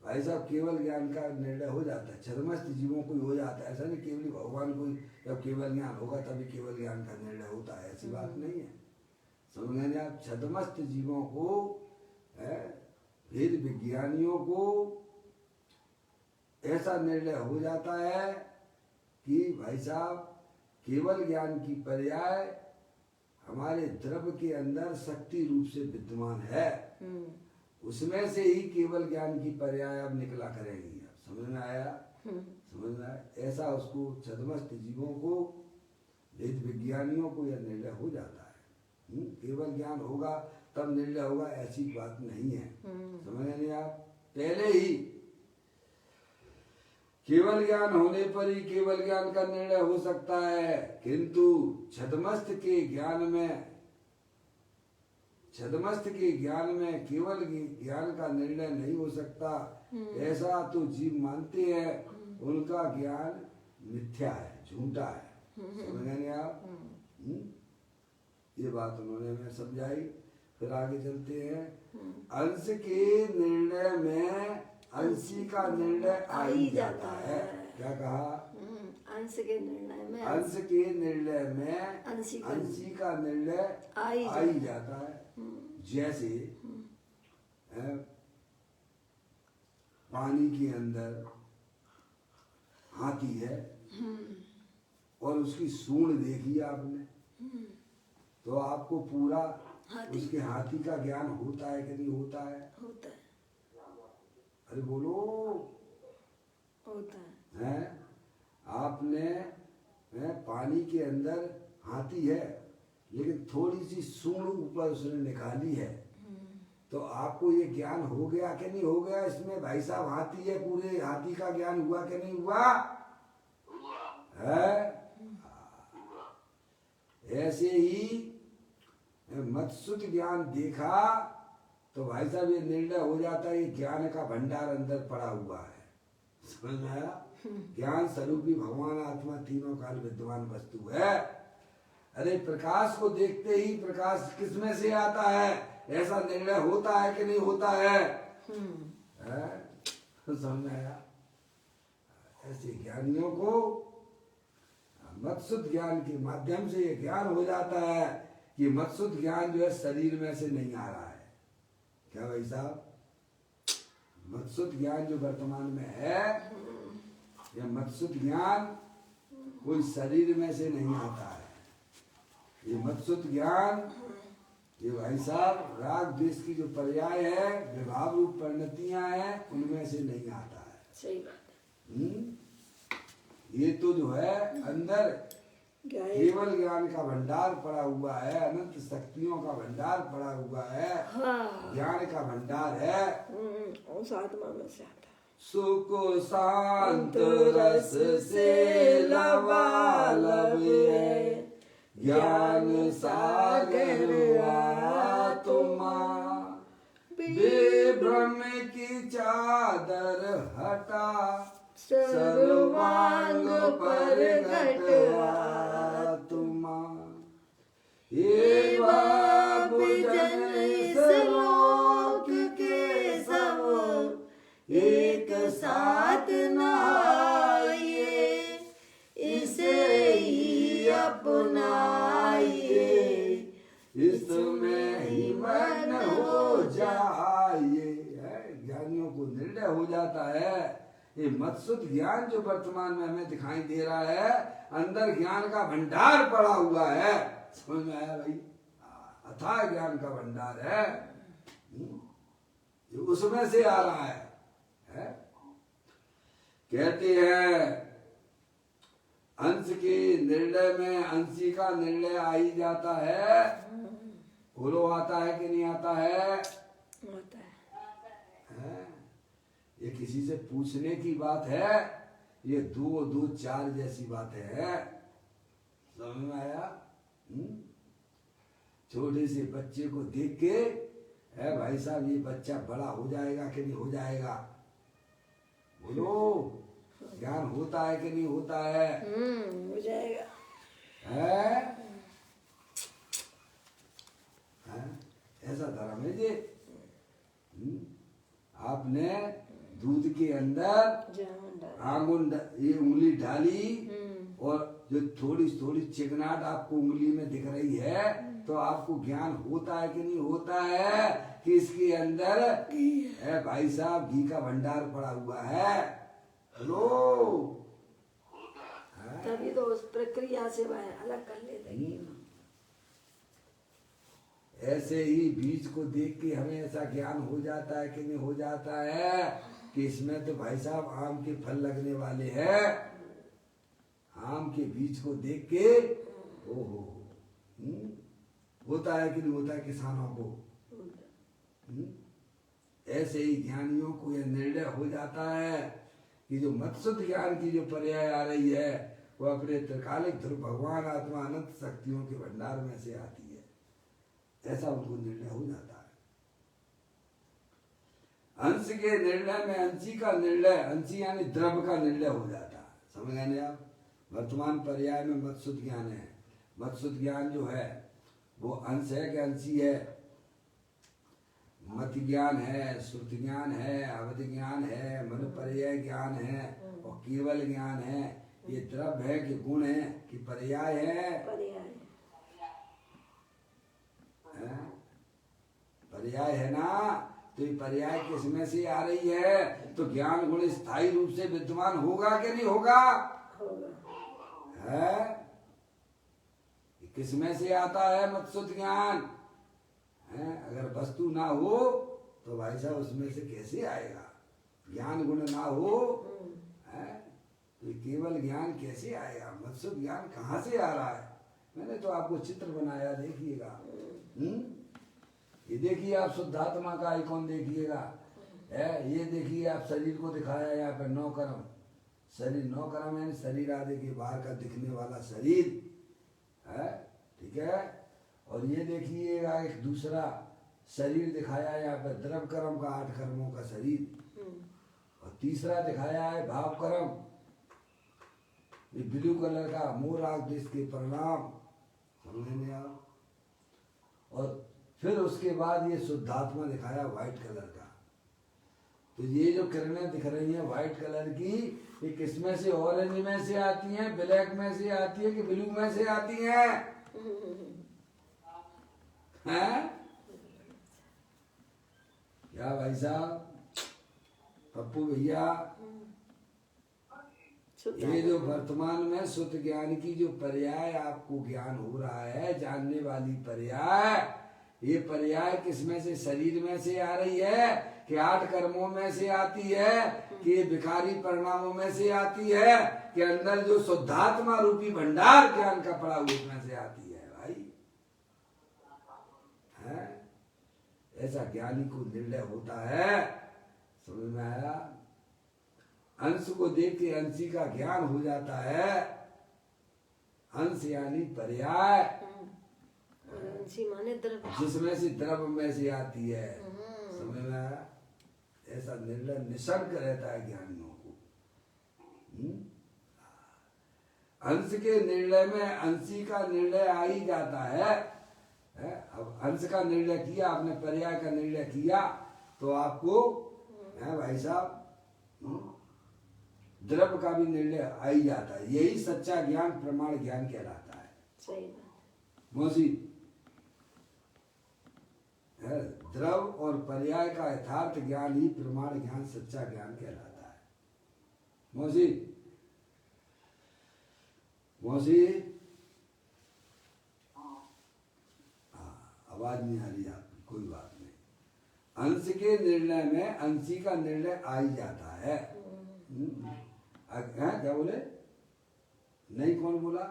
भाई साहब केवल ज्ञान का निर्णय हो जाता है। छदमस्त जीवों को हो जाता है, ऐसा नहीं केवल भगवान को जब केवल ज्ञान होगा तभी केवल ज्ञान का निर्णय होता है, ऐसी बात नहीं है। समझ गए आप। छदमस्त जीवों को, वेद विज्ञानियों को ऐसा निर्णय हो जाता है कि भाई साहब केवल ज्ञान की पर्याय हमारे द्रव्य के अंदर शक्ति रूप से विद्यमान है, उसमें से ही केवल ज्ञान की पर्याय अब निकला करेंगी। समझ में आया? समझ में आया? ऐसा उसको छदमस्त जीवों को, वेद विज्ञानियों को यह निर्णय हो जाता है। केवल ज्ञान होगा तब निर्णय होगा, ऐसी बात नहीं है। समझ नहीं आप। पहले ही केवल ज्ञान होने पर ही केवल ज्ञान का निर्णय हो सकता है, किंतु छदमस्त के ज्ञान में केवल ज्ञान का निर्णय नहीं हो सकता, ऐसा तो जीव मानते हैं। उनका ज्ञान मिथ्या है, झूठा है। समझ गए आप? ये बात उन्होंने हमें समझाई। फिर आगे चलते हैं। अंश के निर्णय में अंशी का निर्णय आ ही जाता है। क्या कहा? अंश के निर्णय में अंशी का निर्णय आ ही जाता है। जैसे पानी के अंदर हाथी है और उसकी सूंड देखी आपने, तो आपको पूरा उसके हाथी का ज्ञान होता है कि नहीं होता है? होता है। अरे बोलो। होता है। आपने पानी के अंदर हाथी है, लेकिन थोड़ी सी सूंड ऊपर उसने निकाली है, तो आपको ये ज्ञान हो गया कि नहीं हो गया? इसमें भाई साहब हाथी है, पूरे हाथी का ज्ञान हुआ कि नहीं हुआ? है। ऐसे ही मत्सुत ज्ञान देखा तो भाई साहब ये निर्णय हो जाता है, ये ज्ञान का भंडार अंदर पड़ा हुआ है। समझ में आया? ज्ञान स्वरूपी भगवान आत्मा तीनों काल विद्यमान वस्तु है। अरे प्रकाश को देखते ही प्रकाश किसमें से आता है, ऐसा निर्णय होता है कि नहीं होता है? समझ में आया? ऐसे ज्ञानियों को मत्सुत ज्ञान के माध्यम से ये ज्ञान हो जाता है कि मत्सुत ज्ञान जो है शरीर में से नहीं आ रहा है। क्या भाई साहब? मत्सुत ज्ञान जो वर्तमान में है, यह मत्सुत ज्ञान कोई शरीर में से नहीं आता है। ये मत्सुत ज्ञान, ये भाई साहब राग द्वेष की जो पर्याय है, विभाव रूप परिणतियां हैं, उनमें से नहीं आता है। सही बात है। ये तो जो है अंदर केवल ज्ञान का भंडार पड़ा हुआ है, अनंत शक्तियों का भंडार पड़ा हुआ है। ज्ञान का भंडार है। उस आत्मा में से आता है। सुख शांत रस से लबालब है, ज्ञान सागर आत्मा, बेभ्रम की चादर हटा, सर्वांग परगट आत्मा। ये बाप जन इस लोक के सब एक साथ नहाइए, इसे ही अपनाइए, इसमें ही मन हो जाइए। ज्ञानियों को निर्णय हो जाता है। ये मत्सुत ज्ञान जो वर्तमान में हमें दिखाई दे रहा है, अंदर ज्ञान का भंडार पड़ा हुआ है। समझ में आया भाई? अथाह ज्ञान का भंडार है, ये उसमें से आ रहा है? कहते हैं अंश के निर्णय में अंशी का निर्णय आ ही जाता है। बोलो आता है कि नहीं आता है? होता है। ये किसी से पूछने की बात है, ये 2 और 2 4 जैसी बात है। समझ में आया? छोटे से बच्चे को देख के है भाई साहब, ये बच्चा बड़ा हो जाएगा कि नहीं हो जाएगा? बोलो, ज्ञान होता है कि नहीं होता है? हो जाएगा। है? ऐसा धर्म है जी। आपने दूध के अंदर आंगुल ये उंगली डाली और जो थोड़ी थोड़ी चिकनाहट आपको उंगली में दिख रही है, तो आपको ज्ञान होता है कि नहीं होता है कि इसके अंदर है भाई साहब घी का भंडार पड़ा हुआ है? हेलो, तभी तो उस प्रक्रिया से अलग कर लेते हैं। ऐसे ही बीज को देख के हमें ऐसा ज्ञान हो जाता है कि नहीं हो जाता है कि इसमें तो भाई साहब आम के फल लगने वाले हैं। आम के बीज को देख के ओहो, होता है कि नहीं होता है किसानों को? ऐसे ही ज्ञानियों को यह निर्णय हो जाता है कि जो मत्सुद्ध ज्ञान की जो पर्याय आ रही है वो अपने त्रिकालिक ध्रुव भगवान आत्मा अनंत शक्तियों के भंडार में से आती है। ऐसा उनको निर्णय हो जाता है। अंश के निर्णय में अंशी का निर्णय, अंशी यानी द्रव्य का निर्णय हो जाता है। समझ गए आप? वर्तमान पर्याय में मत्सुद्ध ज्ञान है। मत्सुद्ध ज्ञान जो है वो अंश है कि अंशी है? मत ज्ञान है, श्रुति ज्ञान है, अवधि ज्ञान है, मन पर्याय ज्ञान है और केवल ज्ञान है। ये द्रव्य है कि गुण है कि पर्याय है? पर्याय है ना। तो ये पर्याय किसमें से आ रही है? तो ज्ञान गुण स्थायी रूप से विद्यमान होगा कि नहीं होगा? है? किसमें से आता है मत्सुद्ध ज्ञान? अगर वस्तु ना हो तो भाई साहब उसमें से कैसे आएगा? ज्ञान गुण ना हो तो केवल ज्ञान कैसे आएगा? मत्सुद्ध ज्ञान कहाँ से आ रहा है? मैंने तो आपको चित्र बनाया, देखिएगा। ये देखिए आप शुद्धात्मा का आइकॉन देखिएगा। ये देखिए आप शरीर को दिखाया यहाँ पर 9 कर्म। शरीर 9 कर्म है, शरीर आदि के बाहर का दिखने वाला शरीर है, ठीक है। और ये देखिएगा एक दूसरा शरीर दिखाया यहाँ पर द्रव कर्म का 8 कर्मों का शरीर। और तीसरा दिखाया है भाव कर्म, ये ब्लू कलर का मोराग देश के परिणाम, समझेंगे आप। और फिर उसके बाद ये शुद्धात्मा दिखाया व्हाइट कलर का। तो ये जो किरणें दिख रही हैं व्हाइट कलर की, ये किसमें से? ऑरेंज में से आती हैं, ब्लैक में से आती है कि ब्लू में से आती हैं? हैं? क्या भाई साहब, पप्पू भैया, ये जो वर्तमान में शुद्ध ज्ञान की जो पर्याय आपको ज्ञान हो रहा है, जानने वाली पर्याय, ये पर्याय किसमें से? शरीर में से आ रही है कि 8 कर्मों में से आती है कि विकारी परिणामों में से आती है कि अंदर जो शुद्धात्मा रूपी भंडार ज्ञान का पड़ा हुआ उसमें से आती है? भाई है? ऐसा ज्ञानी को निर्णय होता है। समझ में आया? अंश को देख के अंशी का ज्ञान हो जाता है। अंश यानी पर्याय, माने द्रव्य, जिसमें से द्रव्य में से आती है। समझ में आया? ऐसा निर्णय निसर्ग रहता है ज्ञानियों को। अंश के निर्णय में अंशी का निर्णय आ ही जाता है। अब अंश का निर्णय किया आपने, पर्याय का निर्णय किया, तो आपको है भाई साहब द्रव्य का भी निर्णय आ ही जाता है। यही सच्चा ज्ञान प्रमाण ज्ञान कहलाता है। सही मौसी, द्रव और पर्याय का यथार्थ ज्ञान ही प्रमाण ज्ञान सच्चा ज्ञान कहलाता है। मौसी, मौसी, आवाज नहीं आ रही आपकी, कोई बात नहीं। अंश के निर्णय में अंशी का निर्णय आ ही जाता है। क्या बोले? नहीं, कौन बोला?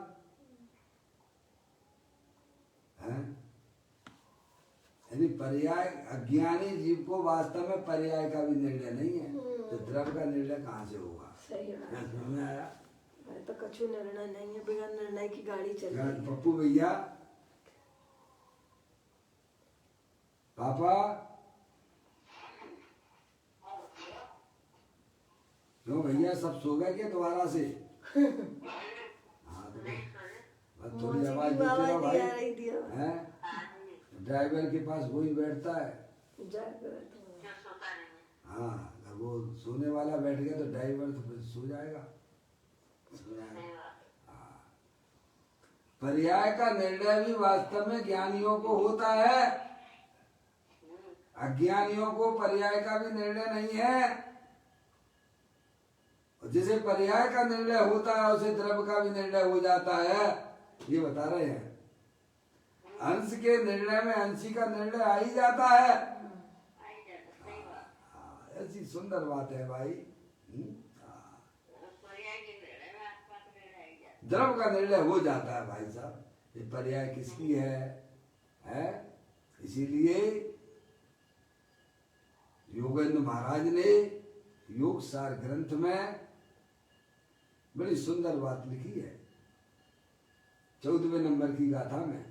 यानी पर्याय, अज्ञानी जीव को वास्तव में पर्याय का भी निर्णय नहीं है। तो द्रव का निर्णय कहाँ से होगा? सही बात है। समझ में आया? तो कछु निर्णय नहीं है, बिना निर्णय की गाड़ी चल रही है। पप्पू भैया, पापा क्यों भैया सब सो गए क्या दोबारा से? हाँ तो बस थोड़ी आवाज देते रहो भाई। हैं? ड्राइवर के पास वही बैठता है। हाँ अगर वो सोने वाला बैठ गया तो ड्राइवर तो फिर सो जाएगा। पर्याय का निर्णय भी वास्तव में ज्ञानियों को होता है, अज्ञानियों को पर्याय का भी निर्णय नहीं है। जिसे पर्याय का निर्णय होता है उसे द्रव्य का भी निर्णय हो जाता है, ये बता रहे हैं। अंश के निर्णय में अंशी का निर्णय आ ही जाता है। ऐसी सुंदर बात है भाई। द्रव्य का निर्णय हो जाता है भाई साहब। ये पर्याय किसकी है? इसीलिए योगेंद्र महाराज ने योग सार ग्रंथ में बड़ी सुंदर बात लिखी है, 14वें नंबर की गाथा में।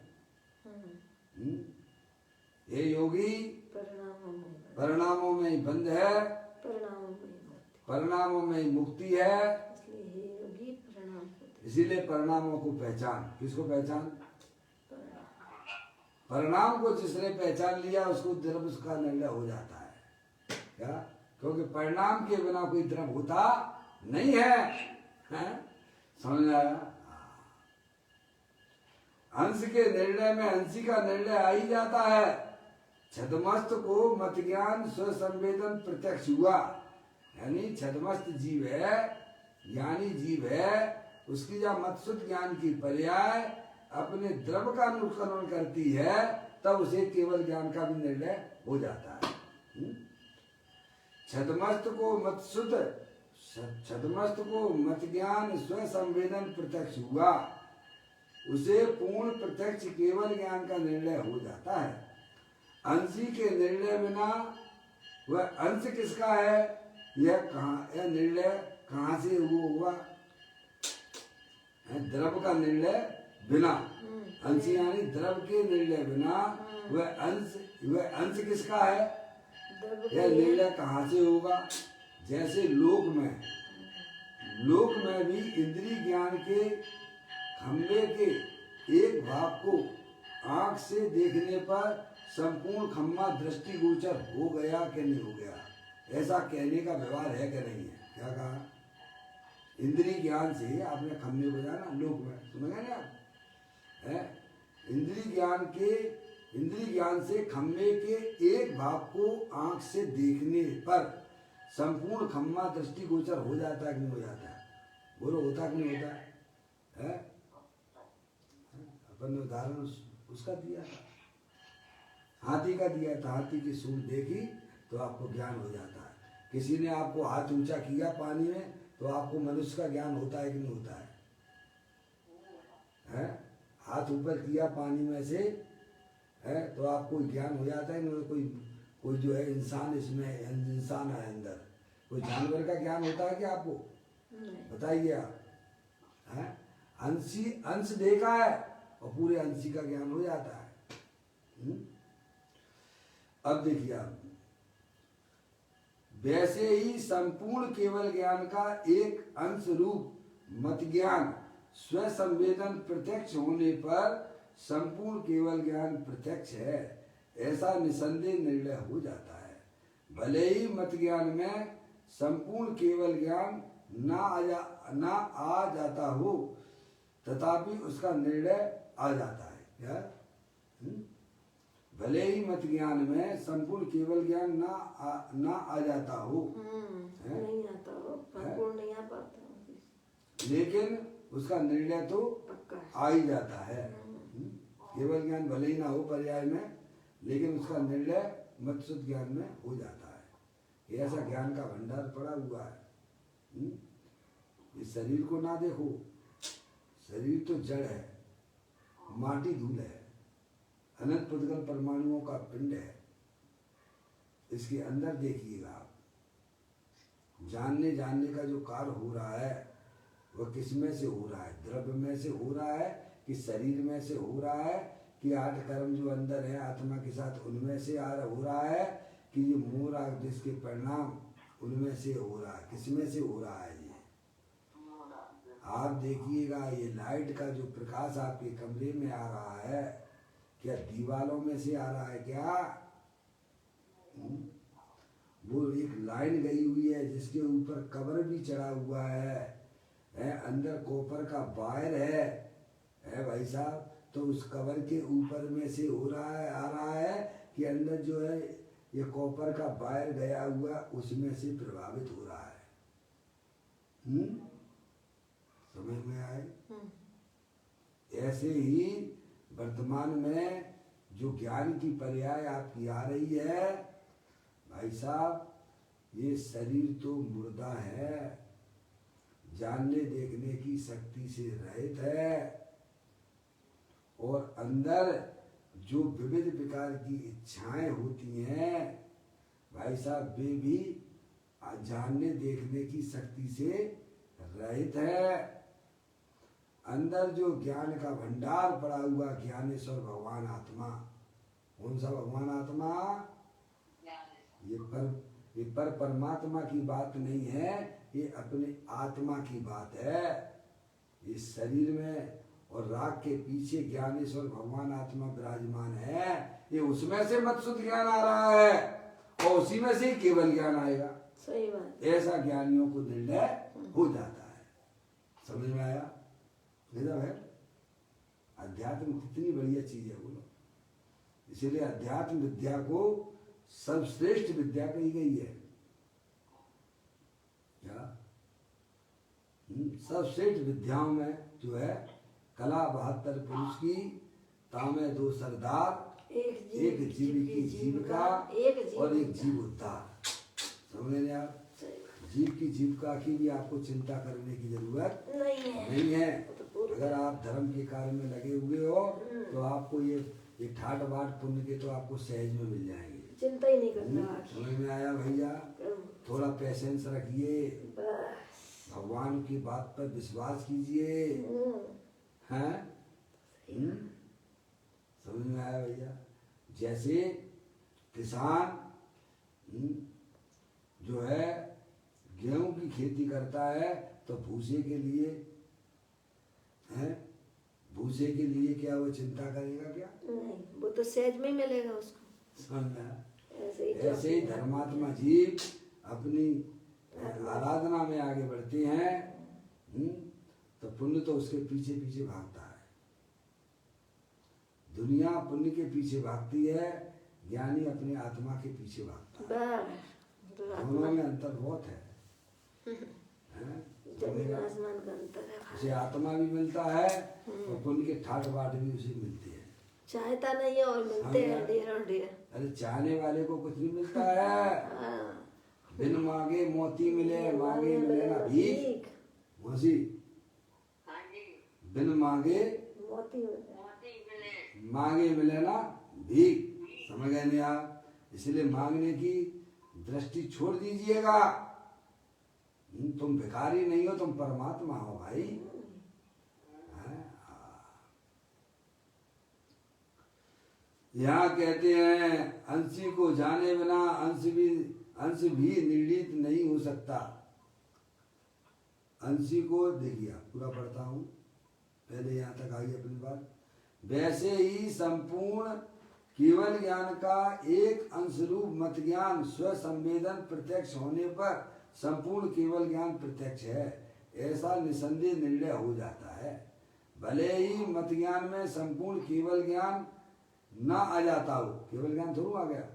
ये योगी परिणामों में ही बंध है, परिणामों में ही मुक्ति है। इसीलिए परिणामों को पहचान। किसको पहचान? परिणाम को जिसने पहचान लिया उसको द्रव्य का निर्णय हो जाता है। क्या? क्योंकि परिणाम के बिना कोई द्रव्य होता नहीं है। समझ में आया? अंश के निर्णय में अंशी का निर्णय आ ही जाता है। छदमस्त को मत ज्ञान स्वसंवेदन प्रत्यक्ष हुआ, यानी छदमस्त जीव है, ज्ञानी जीव है, उसकी जब मतसुत ज्ञान की पर्याय अपने द्रव्य का अनुकरण करती है तब उसे केवल ज्ञान का भी निर्णय हो जाता है। छदमस्त को मत ज्ञान स्वसंवेदन प्रत्यक्ष हुआ, उसे पूर्ण प्रत्यक्ष केवल ज्ञान का निर्णय हो जाता है। अंशी के निर्णय बिना वह अंश किसका है? यह निर्णय कहाँ से हुआ? द्रव्य का निर्णय बिना, अंश यानी द्रव्य के निर्णय बिना वह अंश किसका है? यह निर्णय कहाँ से होगा? जैसे लोक में भी इंद्रिय ज्ञान के खंभे के एक भाग को आंख से देखने पर संपूर्ण खम्मा दृष्टिगोचर हो गया कि नहीं हो गया? ऐसा कहने का व्यवहार है कि नहीं है? क्या कहा? इंद्रिय ज्ञान से आपने खम्भे को जाना, लोक में सुनेगा ना आप? इंद्रिय ज्ञान से खम्भे के एक भाग को आंख से देखने पर संपूर्ण खम्मा दृष्टिगोचर हो जाता है कि नहीं हो जाता है? बोलो, होता कि नहीं होता है? अपन ने उदाहरण उसका दिया था, हाथी का दिया था। हाथी की सूंड देखी तो आपको ज्ञान हो जाता है। किसी ने आपको हाथ ऊंचा किया पानी में तो आपको मनुष्य का ज्ञान होता है कि नहीं होता है? हाथ ऊपर किया पानी में से तो आपको ज्ञान हो जाता है। कोई जो है इंसान, इसमें इंसान है अंदर, कोई जानवर का ज्ञान होता है क्या आपको? बताइए आप। अंश देखा है और पूरे अंशी का ज्ञान हो जाता है। अब देखिए आप, वैसे ही संपूर्ण केवल ज्ञान का एक अंश रूप मत ज्ञान स्वसंवेदन प्रत्यक्ष होने पर संपूर्ण केवल ज्ञान प्रत्यक्ष है, ऐसा निसंदेह निर्णय हो जाता है। भले ही मत ज्ञान में संपूर्ण केवल ज्ञान ना आ जाता हो, तथापि उसका निर्णय आ जाता है। क्या? भले ही मत ज्ञान में संपूर्ण केवल ज्ञान ना आ जाता हो, नहीं आता हो, संपूर्ण नहीं आ पाता, लेकिन उसका निर्णय तो आ ही जाता है। केवल ज्ञान भले ही ना हो पर्याय में, लेकिन उसका निर्णय मतसुत ज्ञान में हो जाता है। ये ऐसा ज्ञान का भंडार पड़ा हुआ है। इस शरीर को ना देखो, शरीर तो जड़ है, माटी धूल है, अनंत पुद्गल परमाणुओं का पिंड है। इसके अंदर देखिएगा आप, जानने जानने का जो कार्य हो रहा है वह किस में से हो रहा है? द्रव्य में से हो रहा है कि शरीर में से हो रहा है कि 8 कर्म जो अंदर है आत्मा के साथ उनमें से हो रहा है कि ये मोह राग द्वेष के परिणाम उनमें से हो रहा है? किस में से हो रहा है? ये आप देखिएगा, ये लाइट का जो प्रकाश आपके कमरे में आ रहा है क्या दीवारों में से आ रहा है क्या? वो एक लाइन गई हुई है जिसके ऊपर कवर भी चढ़ा हुआ है अंदर कॉपर का वायर है भाई साहब। तो उस कवर के ऊपर में से हो रहा है आ रहा है कि अंदर जो है ये कॉपर का वायर गया हुआ उसमें से प्रभावित हो रहा है। समझ में आए? ऐसे ही वर्तमान में जो ज्ञान की पर्याय आपकी आ रही है भाई साहब, ये शरीर तो मुर्दा है, जानने देखने की शक्ति से रहित है और अंदर जो विविध प्रकार की इच्छाएं होती हैं भाई साहब वे भी जानने देखने की शक्ति से रहित है। अंदर जो ज्ञान का भंडार पड़ा हुआ ज्ञानेश्वर भगवान आत्मा, कौन सा भगवान आत्मा? ये पर परमात्मा की बात नहीं है, ये अपने आत्मा की बात है। इस शरीर में और राग के पीछे ज्ञानेश्वर भगवान आत्मा विराजमान है, ये उसमें से मत्सुत ज्ञान आ रहा है और उसी में से केवल ज्ञान आएगा। सही बात। ऐसा ज्ञानियों को निर्णय हो जाता है। समझ में आया? गजब है। अध्यात्म कितनी बढ़िया चीज है बोलो। इसीलिए अध्यात्म विद्या को सर्वश्रेष्ठ विद्या कही गई है। क्या सर्वश्रेष्ठ विद्याओं में जो है कला 72 पुरुष की, तामे 2 सरदार, एक जीव की जीविका और एक जीव उद्धार। समझ रहे आप? जीव की जीविका की भी आपको चिंता करने की जरूरत नहीं है। अगर आप धर्म के कार्य में लगे हुए हो तो आपको ये ठाट बाट पुण्य के तो आपको सहज में मिल जाएंगे, चिंता ही नहीं करना। समझ में आया भैया? थोड़ा पेशेंस रखिए, भगवान की बात पर विश्वास कीजिए, हैं? समझ में आया भैया? जैसे किसान जो है गेहूं की खेती करता है तो भूसे के लिए है, भूसे के लिए क्या वो चिंता करेगा क्या? नहीं, वो तो सहज में मिलेगा उसको। समझ में? ऐसे ही धर्मात्मा जीव अपनी आराधना में आगे बढ़ते हैं तो पुण्य तो उसके पीछे पीछे भागता है। दुनिया पुण्य के पीछे भागती है, ज्ञानी अपने आत्मा के पीछे भागता है। दोनों में अंतर बहुत है। जमीन आसमान का अंतर है। उसे आत्मा भी मिलता है और पुण्य के ठाट बाट भी उसे मिलते हैं। चाहता नहीं है और मिलते हैं ढेर और ढेर। अरे चाहने वाले को कुछ नहीं मिलता है। बिन मांगे मोती मिले, मांगे मिले ना भीख। मोसी बिन मांगे मोती मिले, मांगे मिले ना भीख। समझ गए नहीं आप? इसलिए मांगने की दृष्टि छोड़ दीजिएगा। तुम भिखारी नहीं हो, तुम परमात्मा हो भाई। यहाँ कहते हैं अंशी को जाने बिना अंश भी निर्णीत नहीं हो सकता। अंशी को देखिए, पूरा पढ़ता हूँ, पहले यहाँ तक आई अपनी बात। वैसे ही संपूर्ण केवल ज्ञान का एक अंशरूप मत ज्ञान स्व संवेदन प्रत्यक्ष होने पर संपूर्ण केवल ज्ञान प्रत्यक्ष है, ऐसा निसंदेह निर्णय हो जाता है। भले ही मत ज्ञान में संपूर्ण केवल ज्ञान ना आ जाता हो, केवल ज्ञान थोड़ा आ गया,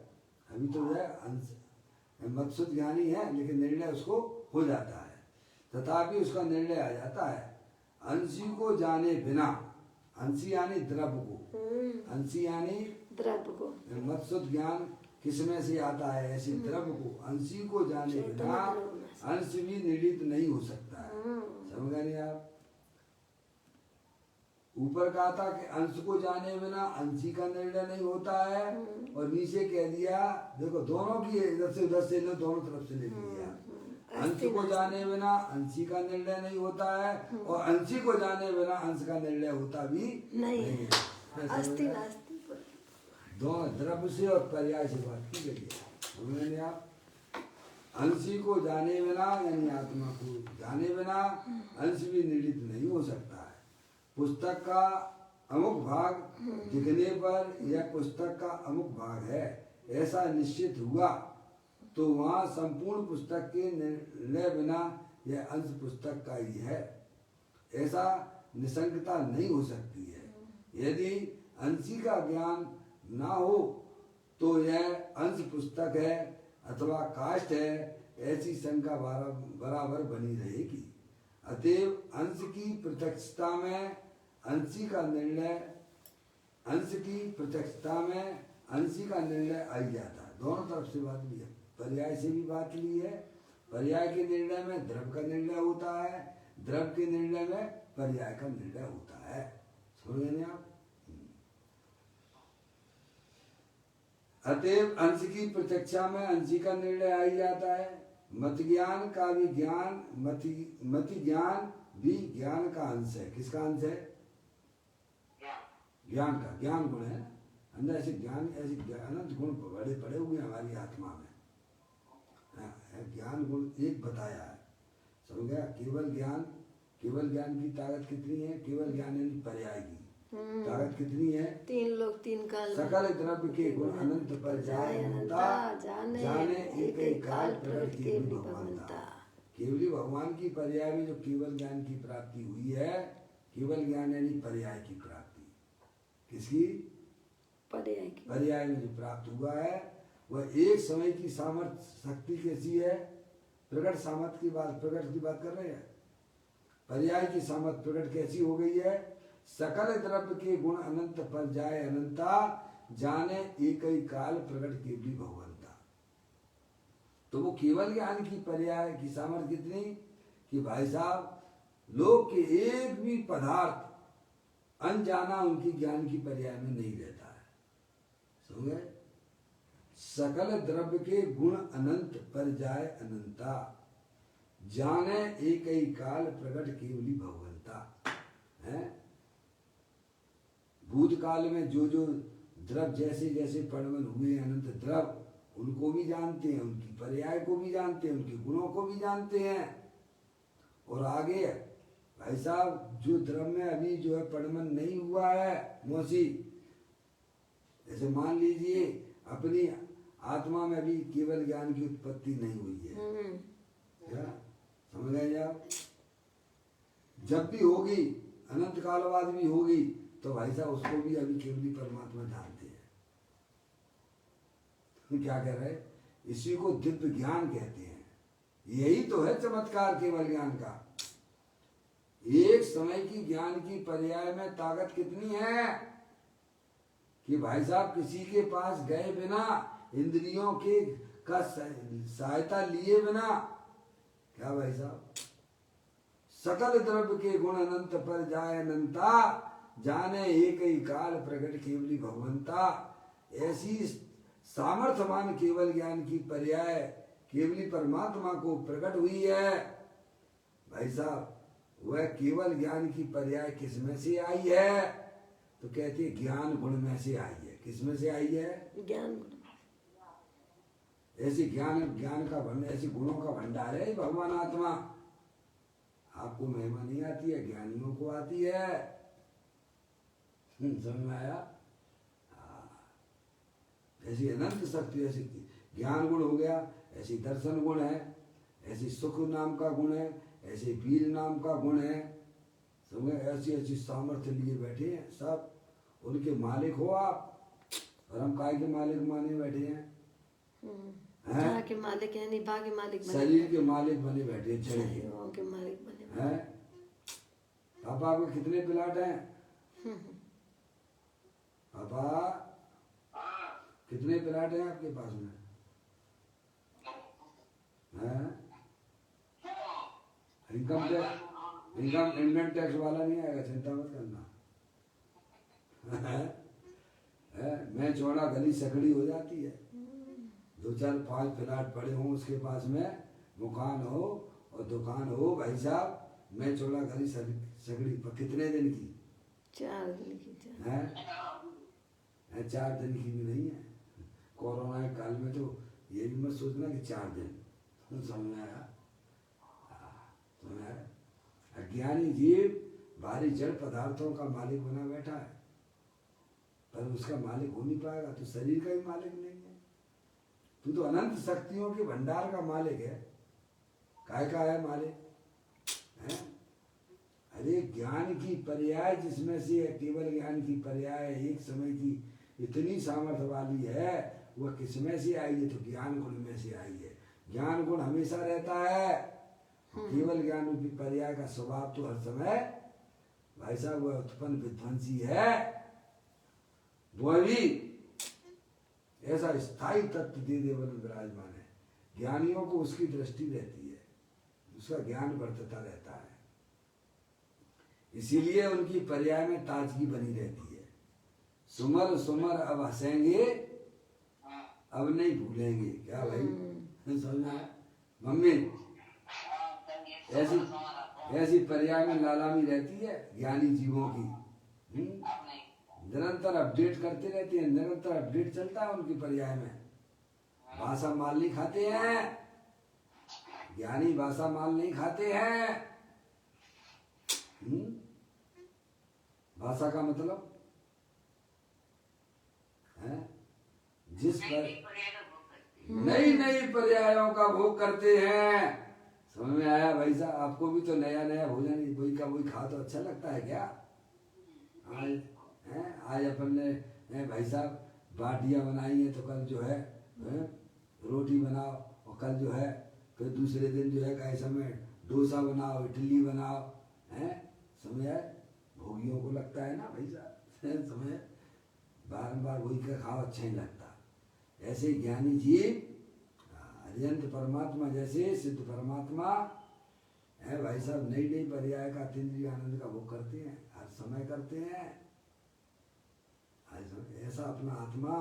अभी तो यह मत्सुत ज्ञानी है लेकिन निर्णय उसको हो जाता है, तथापि उसका निर्णय आ जाता है। अंशी को जाने बिना, अंशी यानी द्रव्य को, अंशी यानी द्रव्य को, मत्सुत ज्ञान किसमें से आता है? ऐसे द्रव्य को अंशी को जाने बिना अंश भी निर्णीत नहीं हो सकता है। समझ गए आप? ऊपर कहा था कि अंश को जाने बिना अंशी का निर्णय नहीं होता है और नीचे कह दिया देखो दोनों की इधर से उधर से लो, दोनों तरफ से ले लिया। अंश को जाने बिना अंशी का निर्णय नहीं होता है और अंशी को जाने बिना अंश का निर्णय होता भी नहीं है। अस्ति नास्ति दोनों द्रव्य से और पर्याय से बात की गई है। समझेंगे आप? अंशी को जाने बिना यानी आत्मा को जाने बिना अंश भी निर्णित नहीं हो सकता है। पुस्तक का अमुक भाग दिखने पर यह पुस्तक का अमुक भाग है ऐसा निश्चित हुआ तो वहाँ संपूर्ण पुस्तक के निर्णय बिना यह अंश पुस्तक का ही है ऐसा निसंगता नहीं हो सकती है। यदि अंशी का ज्ञान ना हो तो यह अंश पुस्तक है अथवा काष्ठ है ऐसी शंका बराबर बनी रहेगी। अतएव अंश की प्रत्यक्षता में अंशी का निर्णय अंश की प्रत्यक्षता में अंशी का निर्णय आ जाता है। दोनों तरफ से बात ली है, पर्याय से भी बात ली है। पर्याय के निर्णय में द्रव्य का निर्णय होता है, द्रव्य के निर्णय में पर्याय का निर्णय होता है। समझ गए आप? अतएव अंश की प्रत्यक्षा में अंशी का निर्णय आ ही जाता है। मत ज्ञान का भी ज्ञान मति ज्ञान भी ज्ञान का अंश है। किसका अंश है? ज्ञान का। ज्ञान गुण है अंदर ऐसे ज्ञान ऐसे अनंत गुण बड़े पड़े हुए हमारी आत्मा में। ज्ञान गुण एक बताया है, समझ गया? केवल ज्ञान की ताकत कितनी है? केवल ज्ञान यानी पर्याय की ताकत कितनी है? तीन लोग तीन काल सकल द्रव्य के गुण अनंत पर जाए अनंता जाने एक ही काल प्रकट केवली भगवंता। केवली भगवान की पर्याय में जो केवल ज्ञान की प्राप्ति हुई है, केवल ज्ञान यानी पर्याय की प्राप्ति। किसकी? पर्याय में जो प्राप्त हुआ है वह एक समय की सामर्थ्य शक्ति कैसी है? प्रकट सामर्थ्य की बात कर रहे हैं। पर्याय की सामर्थ्य प्रकट कैसी हो गई है? सकल द्रव्य के गुण अनंत पर जाए अनंता जाने एक ही काल प्रकट केवली भगवंता। तो वो केवल ज्ञान की पर्याय की सामर्थ्य कितनी कि भाई साहब लोक के एक भी पदार्थ अनजाना उनकी ज्ञान की पर्याय में नहीं रहता है। समझे? सकल द्रव्य के गुण अनंत पर जाए अनंता जाने एक ही काल प्रकट केवली भगवंता है। भूतकाल में जो जो द्रव्य जैसे जैसे परिणमन हुए अनंत द्रव्य उनको भी जानते हैं, उनकी पर्याय को भी जानते हैं, उनके गुणों को भी जानते हैं। और आगे भाई साहब जो द्रव्य में अभी जो है परिणमन नहीं हुआ है मौसी, जैसे मान लीजिए अपनी आत्मा में अभी केवल ज्ञान की उत्पत्ति नहीं हुई है, क्या समझ गए आप? जब भी होगी अनंत काल बाद भी होगी तो भाई साहब उसको भी अभी केवली परमात्मा जानते हैं। क्या कह रहे? इसी को दिव्य ज्ञान कहते हैं। यही तो है चमत्कार केवल ज्ञान का। एक समय की ज्ञान की पर्याय में ताकत कितनी है कि भाई साहब किसी के पास गए बिना इंद्रियों के का सहायता लिए बिना, क्या भाई साहब, सकल द्रव्य के गुण अनंत पर जाए अनंता जाने एक ही काल प्रकट केवली भगवंता। ऐसी सामर्थ्यवान केवल ज्ञान की पर्याय केवली परमात्मा को प्रकट हुई है। भाई साहब वह केवल ज्ञान की पर्याय किस में से आई है? तो कहते हैं ज्ञान गुण में से आई है। किस में से आई है? ज्ञान गुण। ऐसी ज्ञान का भंडार, ऐसी गुणों का भंडार है भगवान आत्मा। आपको महिमा नहीं आती है, ज्ञानियों को आती है। समझ में आया? ऐसी अनंत शक्ति, ऐसी ज्ञान गुण हो गया, ऐसी दर्शन गुण है, ऐसी सुख नाम का गुण है, ऐसे वीर नाम का गुण है। समझे? ऐसी ऐसी सामर्थ्य लिए बैठे हैं सब। उनके मालिक हो आप, और हम काय के मालिक माने बैठे हैं? के मालिक है, निभा के मालिक बने, शरीर के मालिक बने बैठे हैं, जड़ के मालिक बने हैं। पापा आपके कितने प्लाट हैं? पापा कितने प्लाट हैं आपके पास में? इनकम टैक्स वाला नहीं आएगा, चिंता मत करना। मैं चौड़ा गली सकड़ी हो जाती है। 2 4 5 प्लाट पड़े हों उसके पास में, मुखान हो और दुकान हो भाई साहब, मैं चोला घरी सगड़ी पर कितने दिन की? 4 दिन की है 4 दिन की भी नहीं है। कोरोना के काल में तो ये भी मत सोचना कि 4 दिन। समझ में आया? समझ आया? अज्ञानी जीव भारी जड़ पदार्थों का मालिक बना बैठा है, पर उसका मालिक हो नहीं पाएगा। तो शरीर का ही मालिक नहीं है, तू तो अनंत शक्तियों के भंडार का मालिक है। काय का है मालिक है? अरे ज्ञान की पर्याय जिसमें से केवल ज्ञान की पर्याय एक समय की इतनी सामर्थ्य वाली है, वह किसमें से आई है? तो ज्ञान गुण में से आई है। ज्ञान गुण हमेशा रहता है, केवल ज्ञान रूपी पर्याय का स्वभाव तो हर समय भाई साहब वह उत्पन्न विध्वंसी है। वह भी ऐसा स्थायी तत्व दे देवल विराजमान है। ज्ञानियों को उसकी दृष्टि रहती है, उसका ज्ञान बढ़ता रहता है, इसीलिए उनकी पर्याय में ताजगी बनी रहती है। सुमर सुमर अब हंसेंगे, अब नहीं भूलेंगे। क्या भाई समझना है मम्मी? ऐसी पर्याय में लालामी रहती है ज्ञानी जीवों की। निरंतर अपडेट करते रहते हैं, निरंतर अपडेट चलता है उनकी पर्याय में। भाषा माल नहीं खाते हैं ज्ञानी, भाषा माल नहीं खाते हैं। भाषा का मतलब है जिस पर नई नई पर्यायों का भोग करते हैं। समझ में आया भाई साहब? आपको भी तो नया नया भोजन वही का वही खा तो अच्छा लगता है क्या? आज अपन ने भाई साहब बाटियां बनाई है, तो कल जो है रोटी बनाओ, और कल जो है फिर दूसरे दिन जो है ऐसा में डोसा बनाओ, इडली बनाओ। समय भोगियों को लगता है ना भाई साहब, समय बारंबार वही का खाओ अच्छा ही लगता। ऐसे ज्ञानी जीव अरिहंत परमात्मा जैसे सिद्ध परमात्मा है भाई साहब, नई नई पर्याय का अतीन्द्रिय आनंद का भोग करते हैं, हर समय करते हैं। ऐसा अपना आत्मा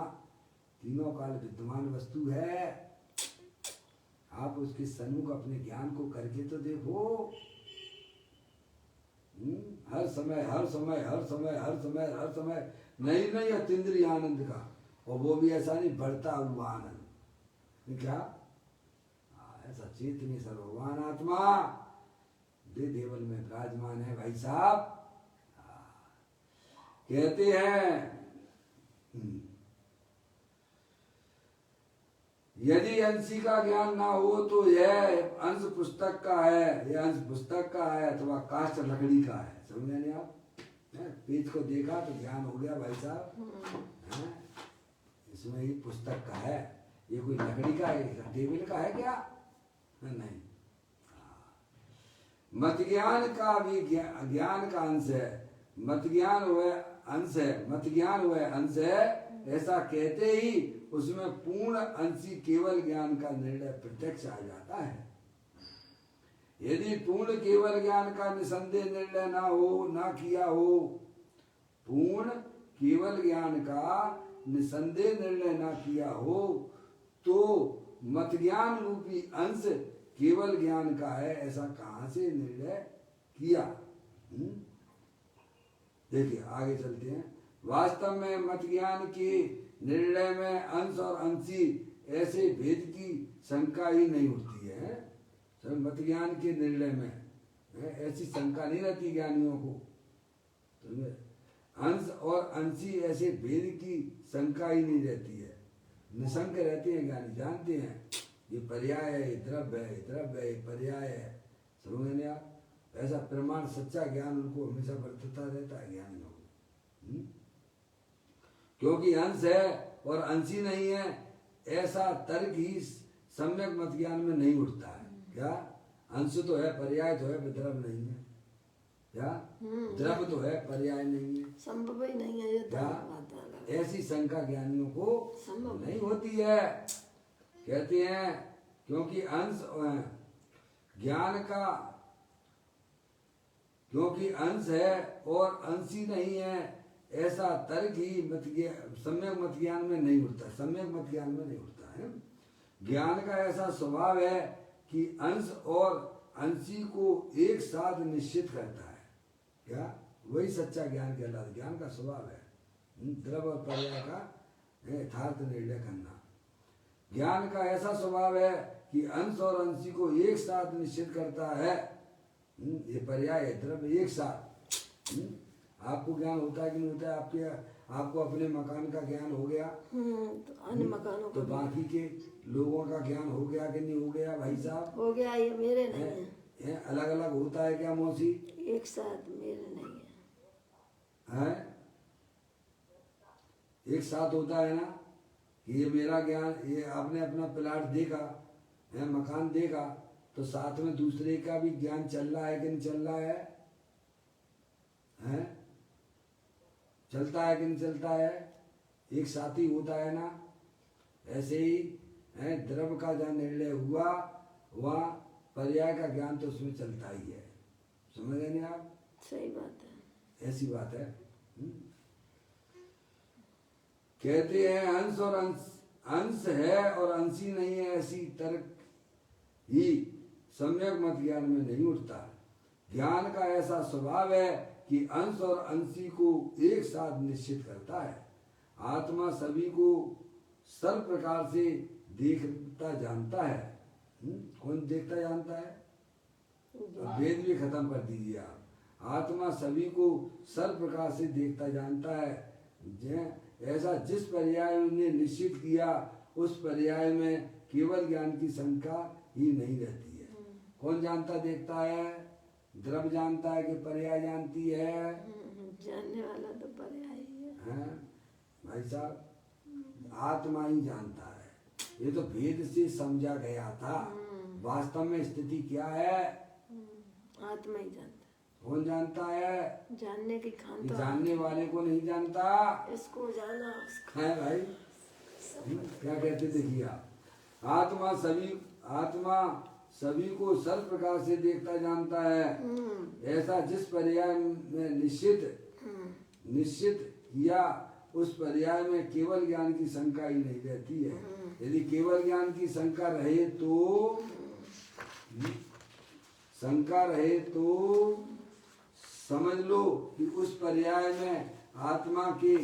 तीनों काल विद्यमान वस्तु है। आप उसके सन्मुख अपने ज्ञान को करके तो देखो। हर समय हर समय हर समय हर समय हर समय नई नई अतीन्द्रिय आनंद का, और वो भी ऐसा नहीं बढ़ता हुआ आनंद। क्या ऐसा चेतनी सर्वभगवान आत्मा दे देवल में विराजमान है भाई साहब। कहते हैं यदि अंशी का ज्ञान ना हो तो यह अंश पुस्तक का है, यह अंश पुस्तक का है अथवा काष्ठ लकड़ी का है। समझे नहीं आप? पेज को देखा तो ज्ञान हो गया भाई साहब। इसमें ही पुस्तक का है, ये कोई लकड़ी का है, टेबल का है क्या? नहीं। मत ज्ञान का भी ज्ञान का अंश है, मत ज्ञान वह अंश है, मत ज्ञान वह अंश है। ऐसा कहते ही उसमें पूर्ण अंशी केवल ज्ञान का निर्णय प्रत्यक्ष आ जाता है। यदि पूर्ण केवल ज्ञान का निसंदेह निर्णय ना हो, ना किया हो, पूर्ण केवल ज्ञान का निसंदेह निर्णय ना किया हो, तो मत ज्ञान रूपी अंश केवल ज्ञान का है, ऐसा कहां से निर्णय किया? देखिए आगे चलते हैं। वास्तव में मत ज्ञान के निर्णय में अंश और अंशी ऐसे भेद की शंका ही नहीं उठती है। मत ज्ञान के निर्णय में ऐसी शंका नहीं रहती ज्ञानियों को। तो अंश और अंशी ऐसे भेद की शंका ही नहीं रहती है, निशंक रहते हैं ज्ञानी। जानते हैं ये पर्याय है, ये द्रव्य है, ये द्रव्य है, ये पर्याय है। समझ नहीं आप? ऐसा प्रमाण सच्चा ज्ञान उनको हमेशा बरतता रहता है ज्ञानियों को। क्योंकि अंश है और अंशी नहीं है, ऐसा तर्क ही सम्यक मत ज्ञान में नहीं उठता है। क्या अंश तो है, पर्याय तो है, द्रव्य नहीं है। क्या द्रव्य तो है, पर्याय नहीं है, संभव ही नहीं है। क्या ऐसी शंका ज्ञानियों को नहीं होती है। कहते हैं क्योंकि अंश ज्ञान का, क्योंकि अंश है और अंशी नहीं है, ऐसा तर्क ही सम्यक मत ज्ञान में नहीं उठता, सम्यक मत ज्ञान में नहीं उठता है। ज्ञान का ऐसा स्वभाव है कि अंश और अंशी को एक साथ निश्चित करता है। क्या? वही सच्चा ज्ञान कहलाता है। ज्ञान का स्वभाव है द्रव्य और पर्याय का यथार्थ निर्णय करना। ज्ञान का ऐसा स्वभाव है कि अंश और अंशी को एक साथ निश्चित करता है। ये पर्याय द्रव्य एक साथ। आपको ज्ञान होता है कि नहीं होता है? आपको अपने मकान का ज्ञान हो गया तो अन्य मकानों तो बाकी के लोगों का ज्ञान हो गया कि नहीं हो गया भाई साहब? हो गया। ये मेरे नहीं है। अलग अलग होता है क्या मौसी? एक साथ मेरे नहीं है। एक साथ होता है ना। ये मेरा ज्ञान, ये आपने अपना प्लाट देखा है, मकान देखा, तो साथ में दूसरे का भी ज्ञान चल रहा है कि नहीं चल रहा है? चलता है कि नहीं चलता है? एक साथ ही होता है ना। ऐसे ही है, द्रव्य का जहाँ निर्णय हुआ वहाँ पर्याय का ज्ञान तो उसमें चलता ही है। समझ रहे नहीं आप? सही बात है। ऐसी बात है। कहते हैं अंश और अंश है और अंशी नहीं है, ऐसी तर्क ही सम्यक मत ज्ञान में नहीं उठता। ज्ञान का ऐसा स्वभाव है कि अंश और अंशी को एक साथ निश्चित करता है। आत्मा सभी को सर्व प्रकार से देखता जानता है। कौन देखता जानता है? वेद भी खत्म कर दीजिए आप। आत्मा सभी को सर्व प्रकार से देखता जानता है। ऐसा जिस पर्याय ने निश्चित किया उस पर्याय में केवल ज्ञान की शंका ही नहीं रहती है। कौन जानता देखता है? द्रव्य जानता है कि पर्याय जानती है? जानने वाला तो पर्याय ही है। भाई साहब, आत्मा ही जानता है। ये तो वेद से समझा गया था। वास्तव में स्थिति क्या है? आत्मा ही जानता। कौन जानता है? जानने की खान तो जानने वाले को नहीं जानता। इसको जाना उसको है भाई। क्या कहते देखिए आप, आत्मा सभी को सर्व प्रकार से देखता जानता है। ऐसा जिस पर्याय में निश्चित किया उस पर्याय में केवल ज्ञान की शंका ही नहीं रहती है। यदि केवल ज्ञान की शंका रहे तो समझ लो कि उस पर्याय में आत्मा के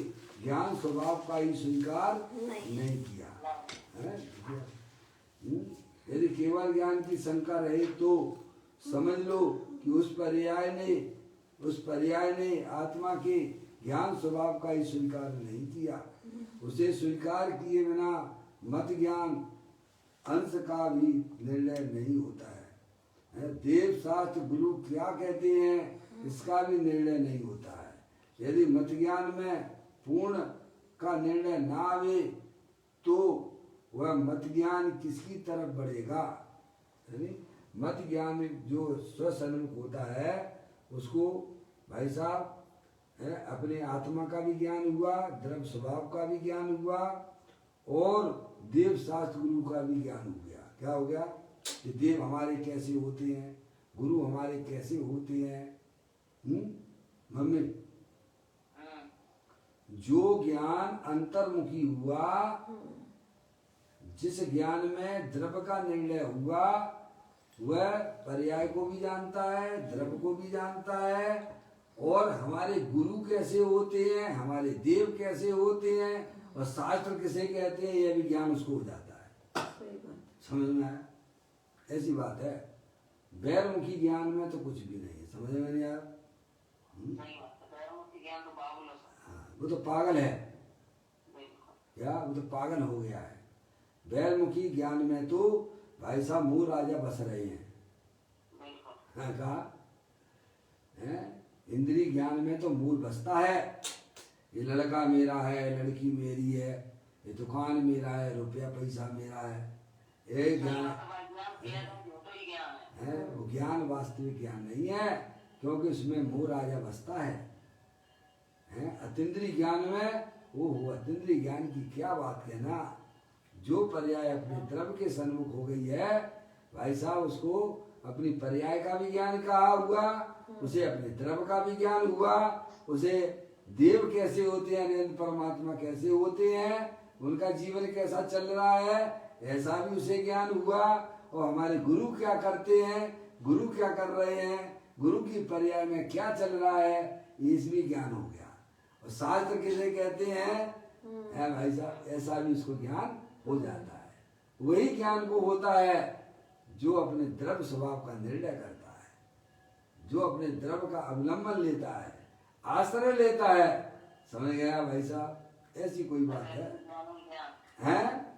ज्ञान स्वभाव का ही स्वीकार नहीं किया है। यदि केवल ज्ञान की शंका रहे तो समझ लो कि उस पर्याय ने आत्मा के ज्ञान स्वभाव का ही स्वीकार नहीं किया। उसे स्वीकार किए बिना मत ज्ञान अंश का भी निर्णय नहीं होता है। देव शास्त्र गुरु क्या कहते हैं इसका भी निर्णय नहीं होता है। यदि मत ज्ञान में पूर्ण का निर्णय ना आवे तो वह मत ज्ञान किसकी तरफ बढ़ेगा? मत ज्ञान जो स्वसन्मुख होता है उसको भाई साहब अपने आत्मा का भी ज्ञान हुआ, द्रव्य स्वभाव का भी ज्ञान हुआ और देव शास्त्र गुरु का भी ज्ञान हो गया। क्या हो गया? कि देव हमारे कैसे होते हैं, गुरु हमारे कैसे होते हैं। मम्मी, जो ज्ञान अंतर्मुखी हुआ, जिस ज्ञान में द्रव्य का निर्णय हुआ, वह पर्याय को भी जानता है, द्रव्य को भी जानता है और हमारे गुरु कैसे होते हैं, हमारे देव कैसे होते हैं और शास्त्र किसे कहते हैं यह भी ज्ञान उसको हो जाता है। समझ में आया? ऐसी बात है। बैरमुखी ज्ञान में तो कुछ भी नहीं है। समझ में नहीं आया? वो तो पागल है। क्या? वो तो पागल हो गया है। बैरमुखी ज्ञान में तो भाई साहब मूल राजा बस रहे हैं। कहा इंद्रिय ज्ञान में तो मूल बसता है। ये लड़का मेरा है, लड़की मेरी है, ये दुकान मेरा है, रुपया पैसा मेरा है। ये ज्ञान है। वो ज्ञान वास्तविक ज्ञान नहीं है क्योंकि उसमें मोह राजा बसता है। अतीन्द्रिय ज्ञान में वो अतीन्द्रिय ज्ञान की क्या बात कहना। जो पर्याय अपने द्रव्य के सन्मुख हो गई है भाई साहब उसको अपनी पर्याय का भी ज्ञान कहा हुआ, उसे अपने द्रव्य का भी ज्ञान हुआ, उसे देव कैसे होते हैं, अनंत परमात्मा कैसे होते हैं, उनका जीवन कैसा चल रहा है ऐसा भी उसे ज्ञान हुआ और हमारे गुरु क्या करते हैं, गुरु क्या कर रहे हैं, गुरु की पर्याय में क्या चल रहा है, ये इसमें ज्ञान हो गया। और शास्त्र किसे कहते हैं, है भाई साहब, ऐसा भी उसको ज्ञान हो जाता है। वही ज्ञान को होता है जो अपने द्रव्य स्वभाव का निर्णय करता है, जो अपने द्रव्य का अवलंबन लेता है, आश्रय लेता है। समझ गया भाई साहब? ऐसी कोई बात है? हाँ,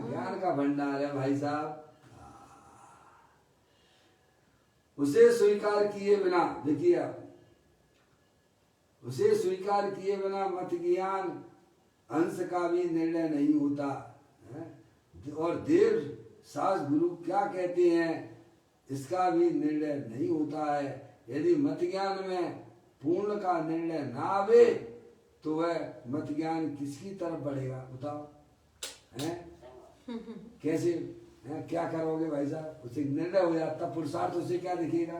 ज्ञान का भंडार है भाई साहब। उसे स्वीकार किए बिना, देखिए आप, उसे स्वीकार किए बिना मत ज्ञान अंश का भी निर्णय नहीं होता है? और देव सास गुरु क्या कहते हैं इसका भी निर्णय नहीं होता है। यदि मत ज्ञान में पूर्ण का निर्णय ना आवे तो वह मत ज्ञान किसकी तरफ बढ़ेगा, बताओ हैं? कैसे हैं? क्या करोगे भाई साहब? उसे निर्णय हो जाता, पुरुषार्थ उसे क्या दिखेगा?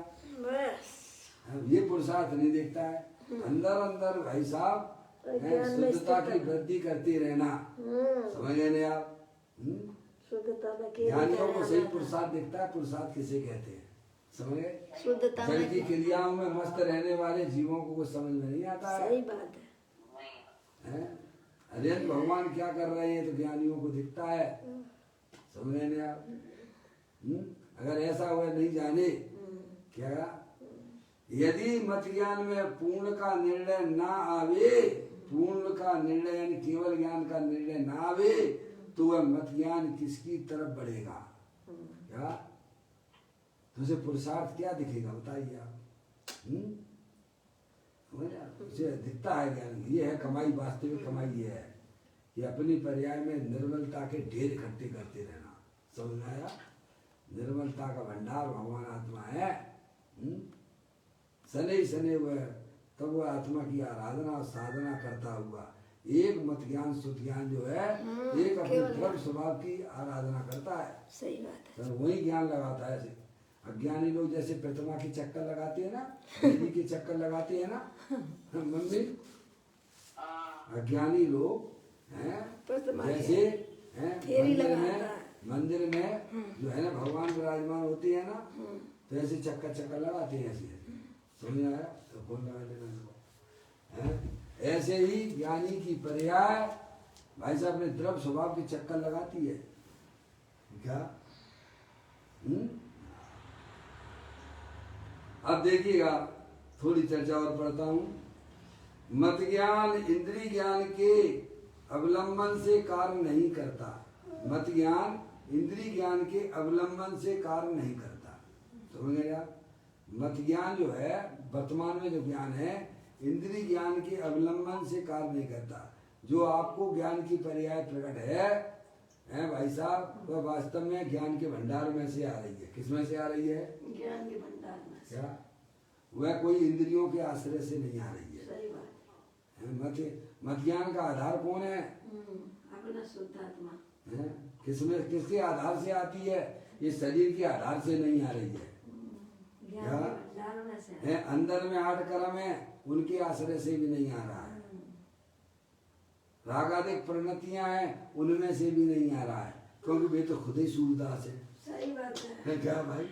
ये पुरुषार्थ नहीं देखता है। अंदर अंदर भाई साहब शुद्धता की वृद्धि करते रहना। समझ गए आप? ज्ञानियों को सही पुरुषार्थ दिखता है। पुरुषार्थ किसे कहते हैं, समझे? जल की क्रियाओं में मस्त रहने वाले जीवों को कुछ समझ में नहीं आता है। सही बात है? अरे भगवान क्या कर रहे हैं तो ज्ञानियों को दिखता है। समझ रहे आप? अगर ऐसा हुआ नहीं जाने क्या, यदि मत ज्ञान में पूर्ण का निर्णय ना आवे, पूर्ण का निर्णय यानी केवल ज्ञान का निर्णय ना आवे तो वह मत ज्ञान किसकी तरफ बढ़ेगा? क्या तुझे पुरुषार्थ क्या दिखेगा, बताइए आप? उसे दिखता है ज्ञान, ये है कमाई, वास्तविक कमाई ये है कि अपनी पर्याय में निर्मलता के ढेर इकट्ठे करते रहना। समझ आया? निर्मलता का भंडार भगवान आत्मा है। सने सने वह तब वह आत्मा की आराधना और साधना करता हुआ एक मत ज्ञान शुद्ध ज्ञान जो है एक अपने द्रव्य स्वभाव की आराधना करता है। सही बात है। तो वही ज्ञान लगाता है। ऐसे अज्ञानी लोग जैसे प्रतिमा की चक्कर लगाते हैं ना, देवी की चक्कर लगाते हैं ना मम्मी, अज्ञानी लोग हैं जैसे हैं मंदिर में जो है ना भगवान विराजमान होते हैं ना, तो ऐसे चक्कर चक्कर लगाते हैं ऐसे। समझ आया? तो फोन लगा देना। ऐसे ही ज्ञानी की पर्याय भाई साहब अपने द्रव्य स्वभाव की चक्कर लगाती है क्या? अब देखिएगा, थोड़ी चर्चा और पढ़ता हूं। मत ज्ञान इंद्रिय ज्ञान के अवलंबन से कार्य नहीं करता। मत ज्ञान इंद्रिय ज्ञान के अवलंबन से कार्य नहीं करता। समझ गए आप? मत ज्ञान जो है वर्तमान में जो ज्ञान है इंद्रिय ज्ञान के अवलंबन से कार्य नहीं करता। जो आपको ज्ञान की पर्याय प्रकट है भाई साहब, वह वास्तव में ज्ञान के भंडार में से आ रही है। किसमें से आ रही है? ज्ञान के भंडार में से। क्या वह कोई इंद्रियों के आश्रय से नहीं आ रही है। सही बात है। मत ज्ञान का आधार कौन है? अपना शुद्ध आत्मा। किसमें किसके आधार से आती है? ये शरीर के आधार से नहीं आ रही है। है अंदर में 8 कर्म है, उनके आश्रय से भी नहीं आ रहा है। रागादिक प्रणतियां हैं, उनमें से भी नहीं आ रहा है, क्योंकि वे तो खुद ही सूरदास है। सही बात है क्या भाई?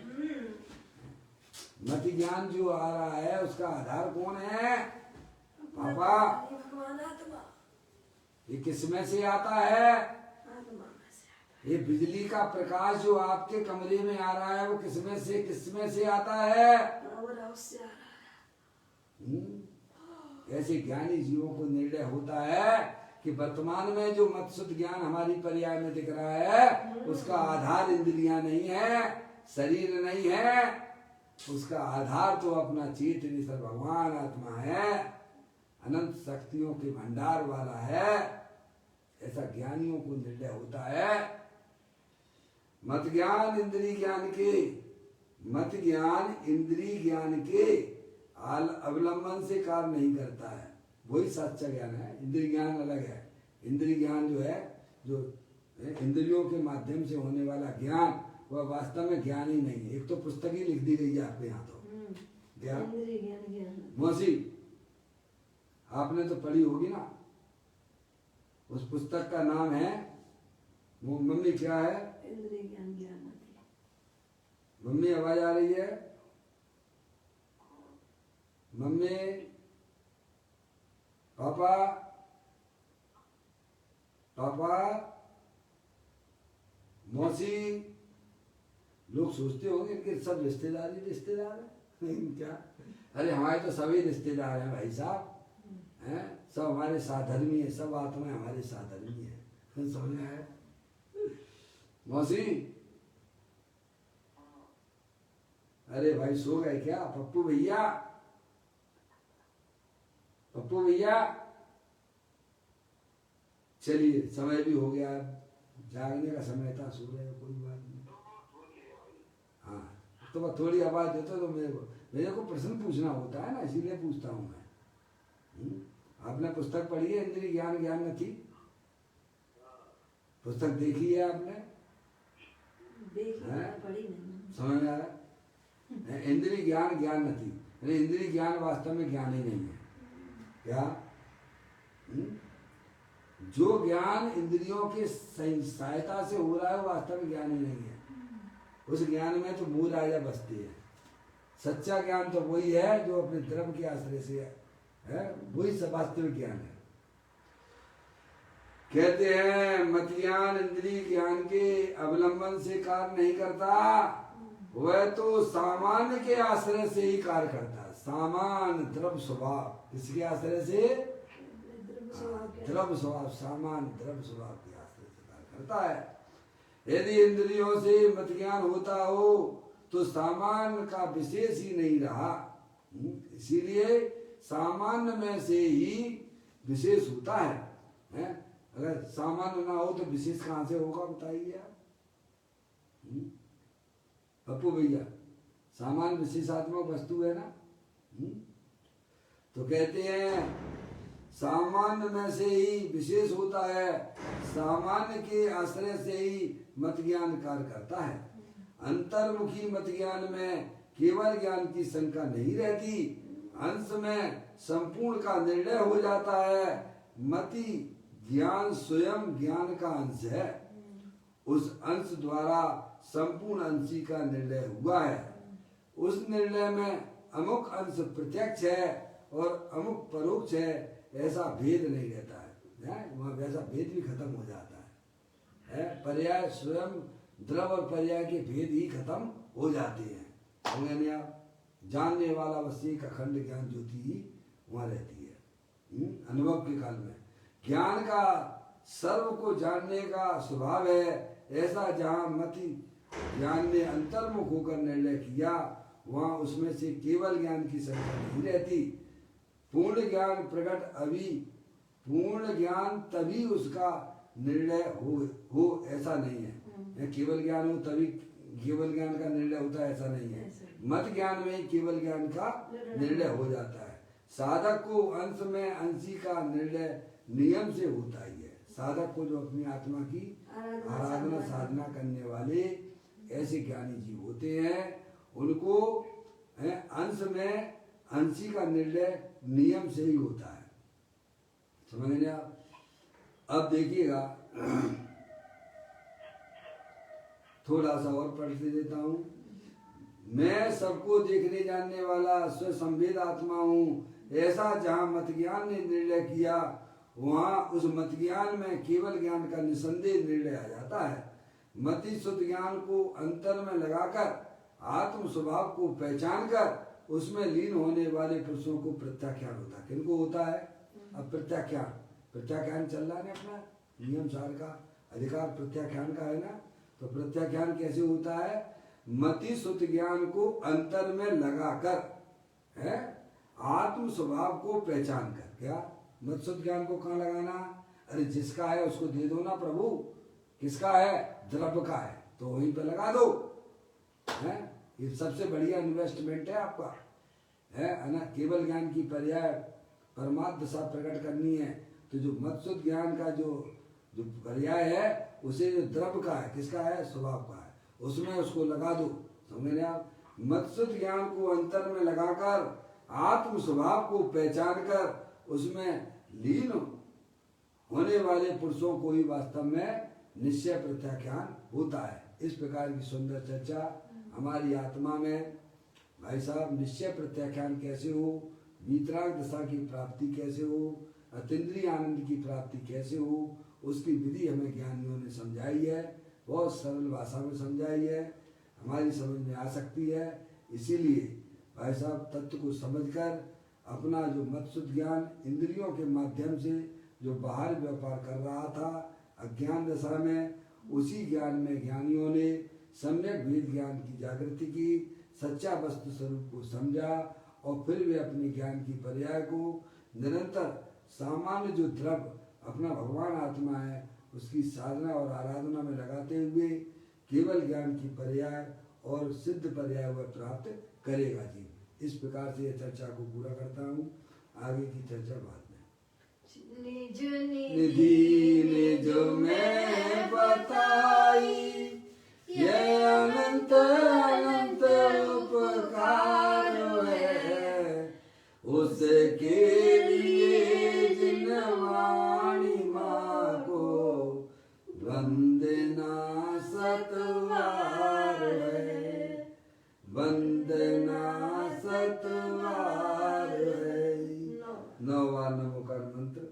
मत ज्ञान जो आ रहा है उसका आधार कौन है? पापा, ये किसमें से आता है? ये बिजली का प्रकाश जो आपके कमरे में आ रहा है वो किसमें से आता है? ऐसे ज्ञानी जीवों को निर्णय होता है कि वर्तमान में जो मत शुद्ध ज्ञान हमारी पर्याय में दिख रहा है उसका आधार इंद्रियां नहीं है, शरीर नहीं है, उसका आधार तो अपना चेतन भगवान आत्मा है, अनंत शक्तियों के भंडार वाला है। ऐसा ज्ञानियों को निर्णय होता है। मत ज्ञान इंद्रिय ज्ञान के अवलंबन से कार्य नहीं करता है। वही सच्चा ज्ञान है। इंद्रिय ज्ञान अलग है। इंद्रिय ज्ञान जो है, जो इंद्रियों के माध्यम से होने वाला ज्ञान, वह वास्तव में ज्ञान ही नहीं है। एक तो पुस्तक ही लिख दी गई है आपके यहाँ। तो ज्ञान मौसी आपने तो पढ़ी होगी ना, उस पुस्तक का नाम है वो मम्मी क्या है? इंद्रिय ज्ञान ज्ञान मति। मम्मी आवाज आ रही है? मम्मी, पापा, पापा, मौसी। लोग सोचते होंगे कि सब रिश्तेदार ही रिश्तेदार है क्या? अरे हमारे तो सभी रिश्तेदार हैं भाई साहब, हैं सब हमारे साधर्मी है, सब आत्माएं हमारे साधर्मी है। समझ में आया? मौसी, अरे भाई सो गए क्या? पप्पू भैया, पप्पू भैया, चलिए समय भी हो गया, जागने का समय था, सो रहे कोई बात नहीं। हाँ तो मैं थोड़ी आवाज देता तो मेरे को प्रश्न पूछना होता है ना, इसीलिए पूछता हूँ मैं। आपने पुस्तक पढ़ी है इंद्रिय ज्ञान ज्ञान न थी? पुस्तक देखी है आपने? पढ़ी नहीं। समझ में आया? इंद्रिय ज्ञान ज्ञान न थी, इंद्रिय ज्ञान वास्तव में ज्ञान ही नहीं है। क्या? जो ज्ञान इंद्रियों की सहायता से हो रहा है वो वास्तव में ज्ञान ही नहीं है। उस ज्ञान में तो मूल राजा बसती है। सच्चा ज्ञान तो वही है जो अपने द्रव्य के आश्रय से है, वही सब वास्तविक ज्ञान है। कहते हैं मत ज्ञान इंद्रिय ज्ञान के अवलंबन से कार्य नहीं करता, वह तो सामान्य के आश्रय से ही कार्य करता है। सामान्य द्रव्य स्वभाव, किसके आश्रय से? द्रव्य स्वभाव, सामान्य द्रव्य स्वभाव के आश्रय से कार्य करता है। यदि इंद्रियों से मत ज्ञान होता हो तो सामान्य का विशेष ही नहीं रहा। इसीलिए सामान्य में से ही विशेष होता है? अगर सामान्य ना हो तो विशेष कहां से होगा बताइए आप? पप्पू भैया, सामान्य विशेषात्मक वस्तु है ना? तो कहते हैं सामान्य में से ही विशेष होता है, सामान्य के आश्रय से ही मत ज्ञान कार्य करता है। अंतर्मुखी मत ज्ञान में केवल ज्ञान की शंका नहीं रहती, अंश में संपूर्ण का निर्णय हो जाता है। मति ज्ञान स्वयं ज्ञान का अंश है, उस अंश द्वारा संपूर्ण अंशी का निर्णय हुआ है। उस निर्णय में अमुक अंश प्रत्यक्ष है और अमुक परोक्ष है, ऐसा भेद नहीं रहता है। वहां वैसा भेद भी खत्म हो जाता है। पर्याय स्वयं द्रव और पर्याय के भेद ही खत्म हो जाते हैं। समझे आप? जानने वाला बस एक अखंड ज्ञान ज्योति ही वहां रहती है। अनुभव के काल में ज्ञान का सर्व को जानने का स्वभाव है, ऐसा जहाँ मति ज्ञान ने अंतर्मुख होकर निर्णय किया, वहां उसमें से केवल ज्ञान की संख्या नहीं रहती। पूर्ण ज्ञान प्रकट अभी, पूर्ण ज्ञान तभी उसका निर्णय हो ऐसा नहीं है। केवल ज्ञान हो तभी केवल ज्ञान का निर्णय होता है ऐसा नहीं है। मत ज्ञान में केवल ज्ञान का निर्णय हो जाता है। साधक को अंश में अंशी का निर्णय नियम से होता ही है। साधक को जो अपनी आत्मा की आराधना साधना करने वाले ऐसे ज्ञानी जीव होते हैं, उनको अंश में अंशी का निर्णय नियम से ही होता है। समझ लें आप? अब देखिएगा, थोड़ा सा और पढ़ देता हूँ। मैं सबको देखने जानने वाला स्वसंवेद आत्मा हूँ, ऐसा जहाँ मत ज्ञान ने निर्णय किया, वहाँ उस मत ज्ञान में केवल ज्ञान का निसंदेह निर्णय आ जाता है। मति शुद्ध ज्ञान को अंतर में लगाकर आत्म स्वभाव को पहचान कर उसमें लीन होने वाले पुरुषों को प्रत्याख्यान होता है। किनको होता है? अब प्रत्याख्यान, प्रत्याख्यान चल रहा है अपना नियम सार का अधिकार प्रत्याख्यान का है ना। तो प्रत्याख्यान कैसे होता है? मति शुद्ध ज्ञान को अंतर में लगाकर है, आत्म स्वभाव को पहचान कर। क्या मत शुद्ध ज्ञान को कहाँ लगाना? अरे जिसका है उसको दे दो ना प्रभु। किसका है? द्रव्य का है तो वहीं पे लगा दो। है ये सबसे बढ़िया इन्वेस्टमेंट है आपका, है ना। केवल ज्ञान की पर्याय परमात्म दशा प्रकट करनी है तो जो मत शुद्ध ज्ञान का जो पर्याय है उसे जो द्रव्य का है, किसका है? स्वभाव का है, उसमें उसको लगा दो। समझ रहे आप? मत शुद्ध ज्ञान को अंतर में लगाकर आत्म स्वभाव को पहचान कर उसमें लीन होने वाले पुरुषों को ही वास्तव में निश्चय प्रत्याख्यान होता है। इस प्रकार की सुंदर चर्चा हमारी आत्मा में भाई साहब निश्चय प्रत्याख्यान कैसे हो, वीतराग दशा की प्राप्ति कैसे हो, अतीन्द्रिय आनंद की प्राप्ति कैसे हो, उसकी विधि हमें ज्ञानियों ने समझाई है। बहुत सरल भाषा में समझाई है, हमारी समझ में आ सकती है। इसीलिए भाई साहब तत्व को समझकर अपना जो मत्सुत ज्ञान इंद्रियों के माध्यम से जो बाहर व्यापार कर रहा था अज्ञान दशा में, उसी ज्ञान में ज्ञानियों ने सम्यक वेद ज्ञान की जागृति की, सच्चा वस्तु स्वरूप को समझा और फिर वे अपने ज्ञान की पर्याय को निरंतर सामान्य जो द्रव्य अपना भगवान आत्मा है उसकी साधना और आराधना में लगाते हुए केवल ज्ञान की पर्याय और सिद्ध पर्याय वह प्राप्त करेगा जी। इस प्रकार से यह चर्चा को पूरा करता हूँ, आगे की चर्चा बाद में। निज निधि निज में बताई ये अनंत अनंत उपकार है, उसके लिए जिन वाणी माँ को वंदना सतवार है, वंदना सतवार है। 9 बार नमोकार मंत्र।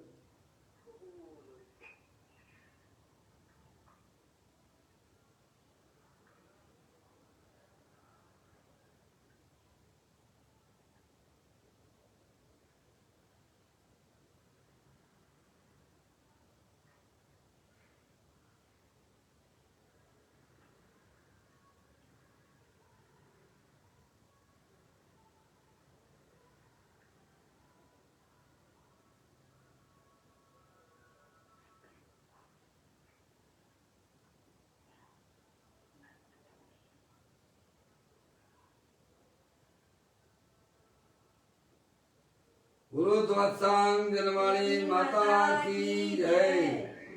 गुरु ध्वत्सांग जनवाणी माता की जय,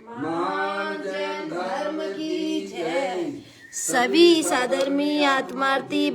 महान जैन धर्म की जय। सभी साधर्मी आत्मार्थी